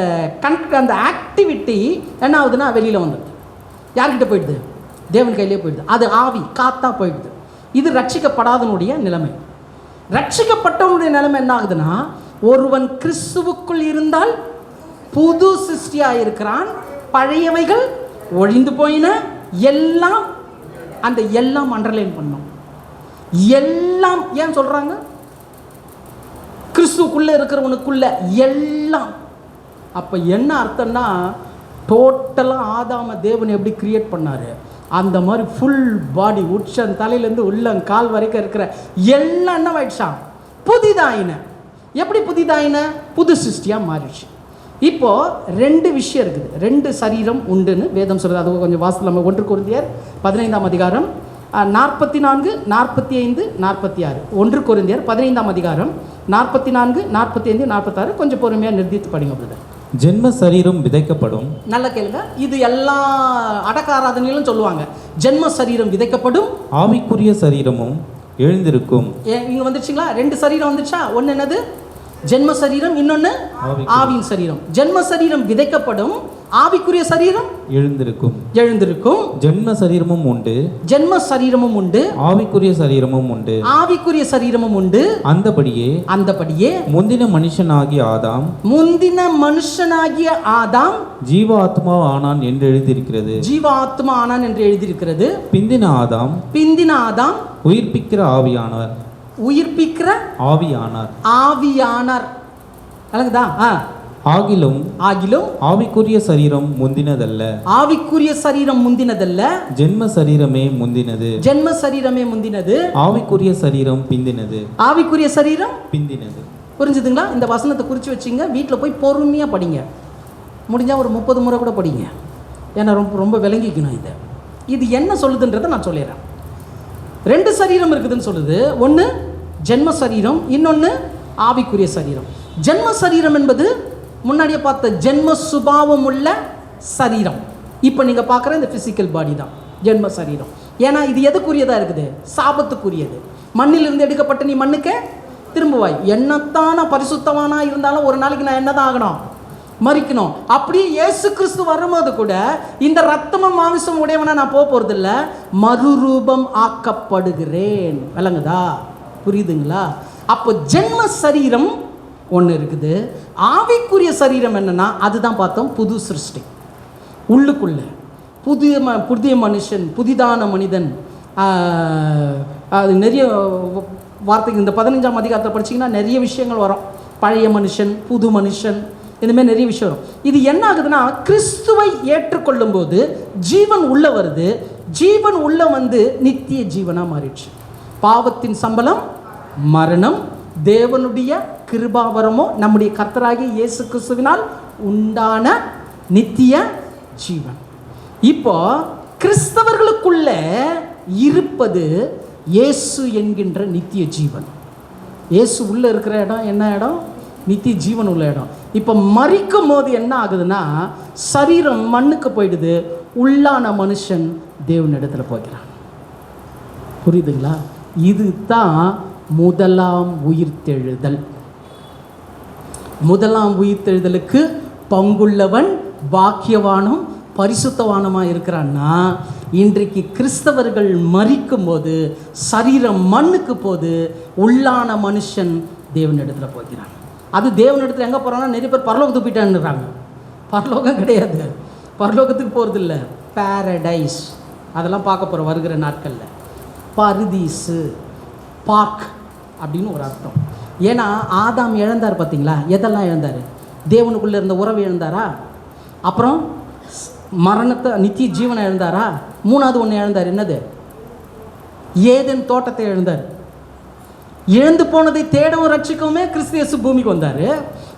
அந்த ஆக்டிவிட்டி என்ன ஆகுதுன்னா வெளியில் வந்துடுது. யார்கிட்ட போயிடுது? தேவன் கையிலே போயிடுது. அது ஆவி காத்தா போயிடுது. இது ரட்சிக்கப்படாதனுடைய நிலைமை. ரட்சிக்கப்பட்டவனுடைய நிலைமை என்ன ஆகுதுன்னா, ஒருவன் கிறிஸ்துவுக்குள் இருந்தால் புது சிருஷ்டியாக இருக்கிறான், பழையவைகள் ஒழிந்து போயின, எல்லாம், அந்த எல்லாம் அண்டர்லைன் பண்ணோம். எல்லாம் ஏன் சொல்கிறாங்க? கிறிஸ்துவுக்குள்ளே இருக்கிறவனுக்குள்ள எல்லாம். அப்போ என்ன அர்த்தம்னா, டோட்டலாக ஆதாம தேவன் எப்படி கிரியேட் பண்ணார் அந்த மாதிரி ஃபுல் பாடி, உச்சன் தலையிலேருந்து உள்ளம் கால் வரைக்கும் இருக்கிற எல்லாம் என்ன ஆயிடுச்சான்? புதிதாயின. எப்படி புதிதாயின? புது சிருஷ்டியாக மாறிடுச்சு. இப்போது 2 விஷயம் இருக்குது, 2 சரீரம் உண்டுன்னு வேதம் சொல்கிறது. அது கொஞ்சம் வாசல் நம்ம 1 கொரிந்தியர் 15ஆம் அதிகாரம் 44, 45, 46. 1 கொரிந்தியர் 15ஆம் அதிகாரம் 44, 45, 46. கொஞ்சம் பொறுமையாக நிறுத்திட்டு படிங்க பிரதர். ஜென்ம சரீரம் விதைக்கப்படும். நல்ல கேளுங்க, இது எல்லா அடக்க ஆராதனையிலும் சொல்லுவாங்க. ஜென்ம சரீரம் விதைக்கப்படும், ஆவிக்குரிய சரீரமும் எழுந்திருக்கும். இங்கே வந்துருச்சுங்களா? 2 சரீரம் வந்துருச்சா? ஒன்று என்னது? ஜென்ம சரீரம், இன்னொன்று ஆவியின் சரீரம். ஜென்ம சரீரம் விதைக்கப்படும், ஆவிக்குரிய சரீரம் எழுந்திருக்கும். ஜென்ம சரீரமும் உண்டு, ஜென்ம சரீரமும் உண்டு, ஆவிக்குரிய சரீரமும் உண்டு, ஆவிக்குரிய சரீரமும் உண்டு. அந்தபடியே முந்தின மனுஷனாகிய ஆதாம் ஜீவ ஆத்மா ஆனான் என்று எழுதியிருக்கிறது. ஜீவ ஆத்மா ஆனான் என்று எழுதியிருக்கிறது. பிந்தின ஆதாம் உயிர்ப்பிக்கிற ஆவியானார். அழகுதா? ஆகிலும் ஆவிக்குரிய சரீரம் முந்தினதல்ல. ஜென்ம சரீரமே முந்தினது. ஆவிக்குரிய சரீரம் பிந்தினது. புரிஞ்சுதுங்களா? இந்த வசனத்தை குறித்து வச்சுங்க, வீட்டில் போய் பொறுமையாக படிங்க. முடிஞ்சால் ஒரு 30 முறை கூட படிங்க. ஏன்னா ரொம்ப விளங்கிக்கணும். இது என்ன சொல்லுதுன்றதை நான் சொல்லிடுறேன். 2 சரீரம் இருக்குதுன்னு சொல்லுது. ஒன்று ஜென்ம சரீரம், இன்னொன்று ஆவிக்குரிய சரீரம். ஜென்ம சரீரம் என்பது முன்னாடியே பார்த்த ஜென்ம சுபாவம் உள்ள சரீரம். இப்போ நீங்கள் பார்க்குற இந்த ஃபிசிக்கல் பாடி தான் ஜென்ம சரீரம். ஏன்னா இது எதுக்குரியதாக இருக்குது? சாபத்துக்குரியது. மண்ணிலிருந்து எடுக்கப்பட்ட நீ மண்ணுக்கே திரும்புவாய். என்னத்தான பரிசுத்தமானா இருந்தாலும் ஒரு நாளைக்கு நான் என்னதான் ஆகணும்? மரிக்கணும். அப்படியே இயேசு கிறிஸ்து வரும்போது கூட இந்த ரத்தமும் மாமிசம் உடையவனா நான் போகிறதில்ல, மறுரூபம் ஆக்கப்படுகிறேன். விளங்குதா? புரியுதுங்களா? அப்போ ஜென்ம சரீரம் ஒன்று இருக்குது. ஆவிக்குரிய சரீரம் என்னன்னா, அதுதான் பார்த்தோம், புது சிருஷ்டி. உள்ளுக்குள்ள புதிய மனுஷன், புதிதான மனிதன். அது நிறைய வார்த்தைகள் இந்த 15ஆம் அதிகாரத்தை படிச்சிங்கன்னா நிறைய விஷயங்கள் வரும். பழைய மனுஷன், புது மனுஷன், இதுமாதிரி நிறைய விஷயம் வரும். இது என்ன ஆகுதுன்னா, கிறிஸ்துவை ஏற்றுக்கொள்ளும் போது ஜீவன் உள்ள வருது. ஜீவன் உள்ள வந்து நித்திய ஜீவனாக மாறிடுச்சு. பாவத்தின் சம்பளம் மரணம், தேவனுடைய கிருபாவரமோ நம்முடைய கர்த்தராகிய இயேசு கிறிஸ்துவினால் உண்டான நித்திய ஜீவன். இப்போ கிறிஸ்தவர்களுக்குள்ள இருப்பது இயேசு என்கின்ற நித்திய ஜீவன். இயேசு உள்ள இருக்கிற இடம் என்ன இடம்? நித்திய ஜீவன் உள்ள இடம். இப்போ மரிக்கும் போது என்ன ஆகுதுன்னா, சரீரம் மண்ணுக்கு போயிடுது, உள்ளான மனுஷன் தேவனிடத்துல போகிறான். புரியுதுங்களா? இதுதான் முதலாம் உயிர்த்தெழுதல். முதலாம் உயிர்த்தெழுதலுக்கு பங்குள்ளவன் பாக்கியவானும் பரிசுத்தவானமாக இருக்கிறான்னா, இன்றைக்கு கிறிஸ்தவர்கள் மரிக்கும் போது சரீரம் மண்ணுக்கு போது, உள்ளான மனுஷன் தேவனிடத்தில் போகிறான். அது தேவனிடத்தில் எங்கே போகிறான்னா, நிறைய பேர் பரலோகத்துக்கு போயிட்டான்னுறாங்க. பரலோகம் கிடையாது, பரலோகத்துக்கு போகிறதில்ல, பாரடைஸ். அதெல்லாம் பார்க்க போகிறோம் வருகிற நாட்களில். பரதீசு, பார்க் அப்படின்னு ஒரு அர்த்தம். ஏன்னா ஆதாம் இழந்தார் பார்த்தீங்களா? எதெல்லாம் இழந்தார்? தேவனுக்குள்ளே இருந்த உறவு இழந்தாரா? அப்புறம் மரணத்தை, நித்திய ஜீவனை இழந்தாரா? மூணாவது ஒன்று இழந்தார். என்னது? ஏதேன் தோட்டத்தை இழந்தார். இழந்து போனதை தேடவும் ரட்சிக்கவுமே கிறிஸ்து இயேசு பூமிக்கு வந்தார்.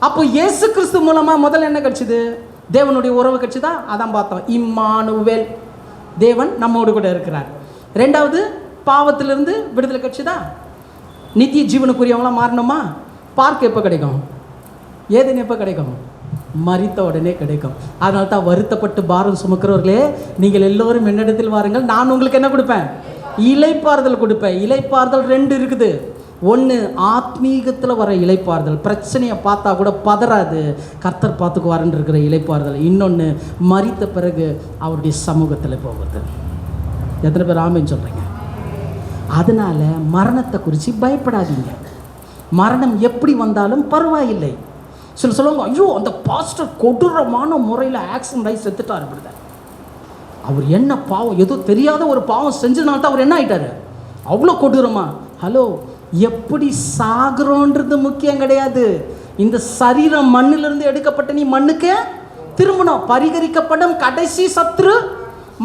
அப்போ இயேசு கிறிஸ்து மூலமாக முதல்ல என்ன கிடச்சிது? தேவனுடைய உறவு கிடச்சிதா? அதான் பார்த்தோம், இம்மானுவேல், தேவன் நம்மோடு கூட இருக்கிறார். ரெண்டாவது, பாவத்திலிருந்து விடுதலை கிடச்சிதா? நித்திய ஜீவனுக்குரியவங்களாம் மாறணுமா? பார்க்க எப்போ கிடைக்கும்? ஏதேன் எப்போ கிடைக்கும்? மரித்த உடனே கிடைக்கும். அதனால தான் வருத்தப்பட்டு பாரம் சுமக்கிறவர்களே, நீங்கள் எல்லோரும் என்னிடத்தில் வாருங்கள், நான் உங்களுக்கு என்ன கொடுப்பேன்? இளைப்பாறுதல் கொடுப்பேன். இளைப்பாறுதல் 2 இருக்குது. ஒன்று ஆத்மீகத்தில் வர இளைப்பாறுதல், பிரச்சனையை பார்த்தா கூட பதறாது, கர்த்தர் பார்த்துக்குவாருன்னு இருக்கிற இளைப்பாறுதல். இன்னொன்று மரித்த பிறகு அவருடைய சமூகத்தில் போகுது. எத்தனை பேர் ஆமென் சொல்கிறீங்க? அதனால் மரணத்தை குறித்து பயப்படாதீங்க. மரணம் எப்படி வந்தாலும் பரவாயில்லை. சில சொல்லுவாங்க, ஐயோ அந்த பாஸ்டர் கொடூரமான முறையில் ஆக்சிடென்ட் ஆகி செத்துட்டார். அப்படிதான். அவர் என்ன பாவம், ஏதோ தெரியாத ஒரு பாவம் செஞ்சதுனால தான் அவர் என்ன ஆகிட்டார்? அவ்வளோ கொடூரமா? ஹலோ, எப்படி சாகுறோன்றது முக்கியம் கிடையாது. இந்த சரீரம் மண்ணிலிருந்து எடுக்கப்பட்ட நீ மண்ணுக்கே திரும்பணும். பரிகரிக்கப்படும் கடைசி சத்ரு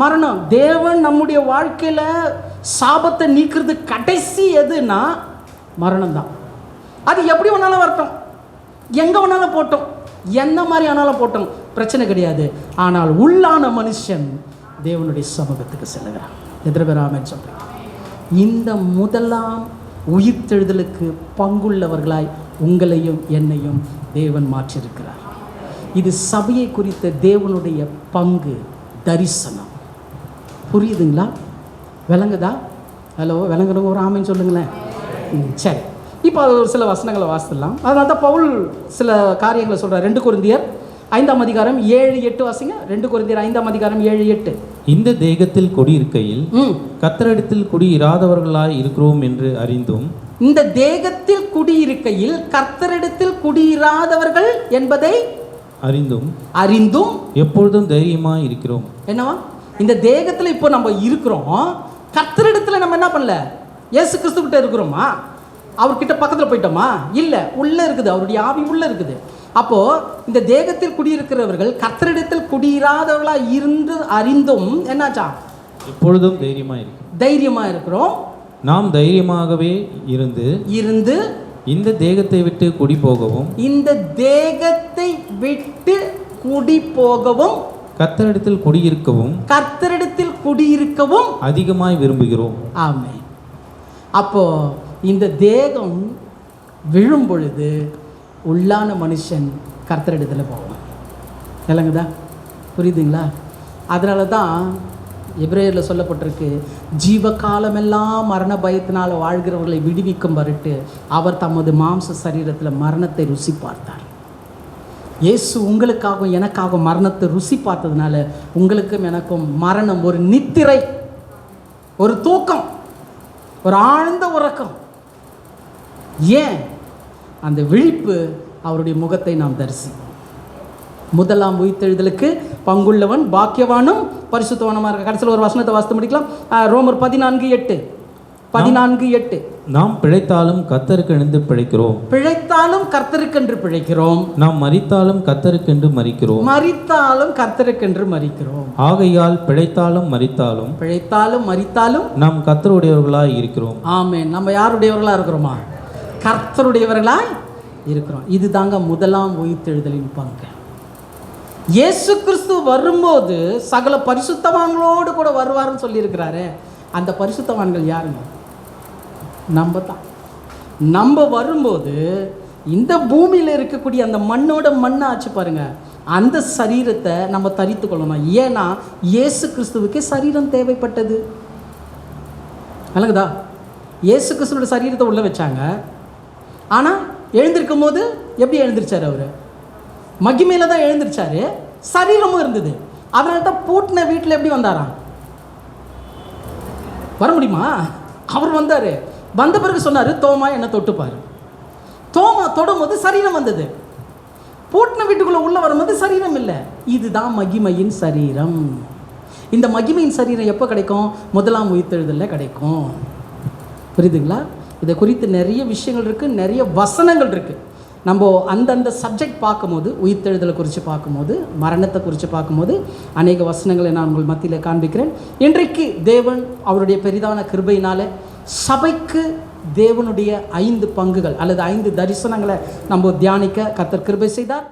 மரணம். தேவன் நம்முடைய வாழ்க்கையில் சாபத்தை நீக்கிறது கடைசி எதுனா மரணம் தான். அது எப்படி வேணாலும் வரட்டும், எங்கே வேணாலும் போட்டோம், என்ன மாதிரி ஆனாலும் போட்டோம், பிரச்சனை கிடையாது. ஆனால் உள்ளான மனுஷன் தேவனுடைய சமூகத்துக்கு செல்லுகிறான். எத்தனை பேர் ஆமென் சொல்கிறாங்க? இந்த முதலாம் உயிர்த்தெழுதலுக்கு பங்குள்ளவர்களாய் உங்களையும் என்னையும் தேவன் மாற்றியிருக்கிறார். இது சபையை குறித்த தேவனுடைய பங்கு, தரிசனம். புரியுதுங்களா? விளங்குதா? ஹலோ, விளங்குறவங்க ஒரு ஆமென் சொல்லுங்களேன். சரி, இப்போ ஒரு சில வசனங்களை வாசிடலாம். அதனால தான் பவுல் சில காரியங்களை சொல்கிறார். 2 கொரிந்தியர் 5ஆம் அதிகாரம் 7-8 வாசிங்க. 2 கொரிந்தியர் 5ஆம் அதிகாரம் 7-8. இந்த தேகத்தில் குடியிருக்கையில் கர்த்தரிடத்தில் குடியிராதவர்களாய் இருக்கிறோம் என்று அறிந்தும், இந்த தேகத்தில் குடியிருக்கையில் கர்த்தரிடத்தில் குடியிராதவர்கள் என்பதை அறிந்தும் எப்பொழுதும் தைரியமாய் இருக்கிறோம். என்னவா? இந்த தேகத்தில் இப்போ நம்ம இருக்கிறோம், கர்த்தரிடத்தில் நம்ம என்ன பண்ணல? இயேசு கிறிஸ்து கிட்ட இருக்கிறோமா? அவர்கிட்ட பக்கத்தில் போயிட்டோமா? இல்லை, உள்ளே இருக்குது, அவருடைய ஆவி உள்ளே இருக்குது. அப்போது இந்த தேகத்தில் குடியிருக்கிறவர்கள் கர்த்தரிடத்தில் குடியிராதவர்களாக இருந்து அறிந்தும் என்னாச்சா? எப்பொழுதும் தைரியமாக இருக்கிறோம். நாம் தைரியமாகவே இருந்து இந்த தேகத்தை விட்டு குடி போகவும் கர்த்தரிடத்தில் குடியிருக்கவும் அதிகமாய் விரும்புகிறோம். ஆமென். அப்போ இந்த தேகம் விழும் பொழுது உள்ளான மனுஷன் கர்த்தரிடத்தில் போவான். இல்லைங்கதா? புரியுதுங்களா? அதனால தான் எபிரேயரில் சொல்லப்பட்டிருக்கு, ஜீவகாலமெல்லாம் மரண பயத்தினால் வாழ்கிறவர்களை விடுவிக்கும் வரட்டு அவர் தமது மாம்ச சரீரத்தில் மரணத்தை ருசி பார்த்தார். இயேசு உங்களுக்காகவும் எனக்காகவும் மரணத்தை ருசி பார்த்ததுனால உங்களுக்கும் எனக்கும் மரணம் ஒரு நித்திரை, ஒரு தூக்கம், ஒரு ஆழ்ந்த உறக்கம். ஏன்? அந்த விழிப்பு, அவருடைய முகத்தை நாம் தரிசிப்போம். முதலாம் உயிர்த்தெழுதலுக்கு பங்குள்ளவன் பாக்கியவானும் பரிசுத்தவானுமா இருக்க. கடைசியில் ஒரு வசனத்தை வாசித்து முடிக்கலாம். ரோமர் 14:8. நாம் பிழைத்தாலும் கர்த்தருக்கென்று பிழைக்கிறோம். பிழைத்தாலும் கர்த்தருக்கென்று பிழைக்கிறோம். நாம் மரித்தாலும் கர்த்தருக்கென்று மரிக்கிறோம். ஆகையால் பிழைத்தாலும் மரித்தாலும் நாம் கர்த்தருடையவர்களாய் இருக்கிறோம். ஆமென். நம்ம யாருடையவர்களா இருக்கிறோமா? கர்த்தருடையவர்களாய் இருக்கிறோம். இது தாங்க முதலாம் உயிர்த்தெழுதலின் பங்கு. இயேசு கிறிஸ்து வரும்போது சகல பரிசுத்தவான்களோடு கூட வருவார்னு சொல்லியிருக்கிறாரு. அந்த பரிசுத்தவான்கள் யாருங்க? நம்ம தான். நம்ம வரும்போது இந்த பூமியில் இருக்கக்கூடிய அந்த மண்ணோட மண்ணாச்சு பாருங்க, அந்த சரீரத்தை நம்ம தரித்து கொள்ளணும். ஏன்னா இயேசு கிறிஸ்துவுக்கு சரீரம் தேவைப்பட்டது. அல்லங்கதா? இயேசு கிறிஸ்துவோட சரீரத்தை உள்ள வச்சாங்க. ஆனால் எழுந்திருக்கும் போது எப்படி எழுந்திருச்சார்? அவர் மகிமையில தான் எழுந்திருச்சாரு, சரீரமும் இருந்தது. அதனால தான் பூட்டின வீட்டில் எப்படி வந்தாராம்? வர முடியுமா? அவர் வந்தார். வந்த பிறகு சொன்னார், தோமா என்னை தொட்டுப்பார். தோமா தொடும்போது சரீரம் வந்தது. பூட்டின வீட்டுக்குள்ளே உள்ள வரும்போது சரீரம் இல்லை. இதுதான் மகிமையின் சரீரம். இந்த மகிமையின் சரீரம் எப்போ கிடைக்கும்? முதலாம் உயிர்த்தெழுதலில் கிடைக்கும். புரியுதுங்களா? இதை குறித்து நிறைய விஷயங்கள் இருக்குது, நிறைய வசனங்கள் இருக்குது. நம்ம அந்தந்த சப்ஜெக்ட் பார்க்கும்போது, உயிர்த்தெழுதலை குறித்து பார்க்கும்போது, மரணத்தை குறித்து பார்க்கும்போது அநேக வசனங்களை நான் உங்கள் மத்தியில் காண்பிக்கிறேன். இன்றைக்கு தேவன் அவருடைய பெரிதான கிருபையினால் சபைக்கு தேவனுடைய 5 பங்குகள் அல்லது 5 தரிசனங்களை நம்ம தியானிக்க கர்த்தர் கிருபை செய்தார்.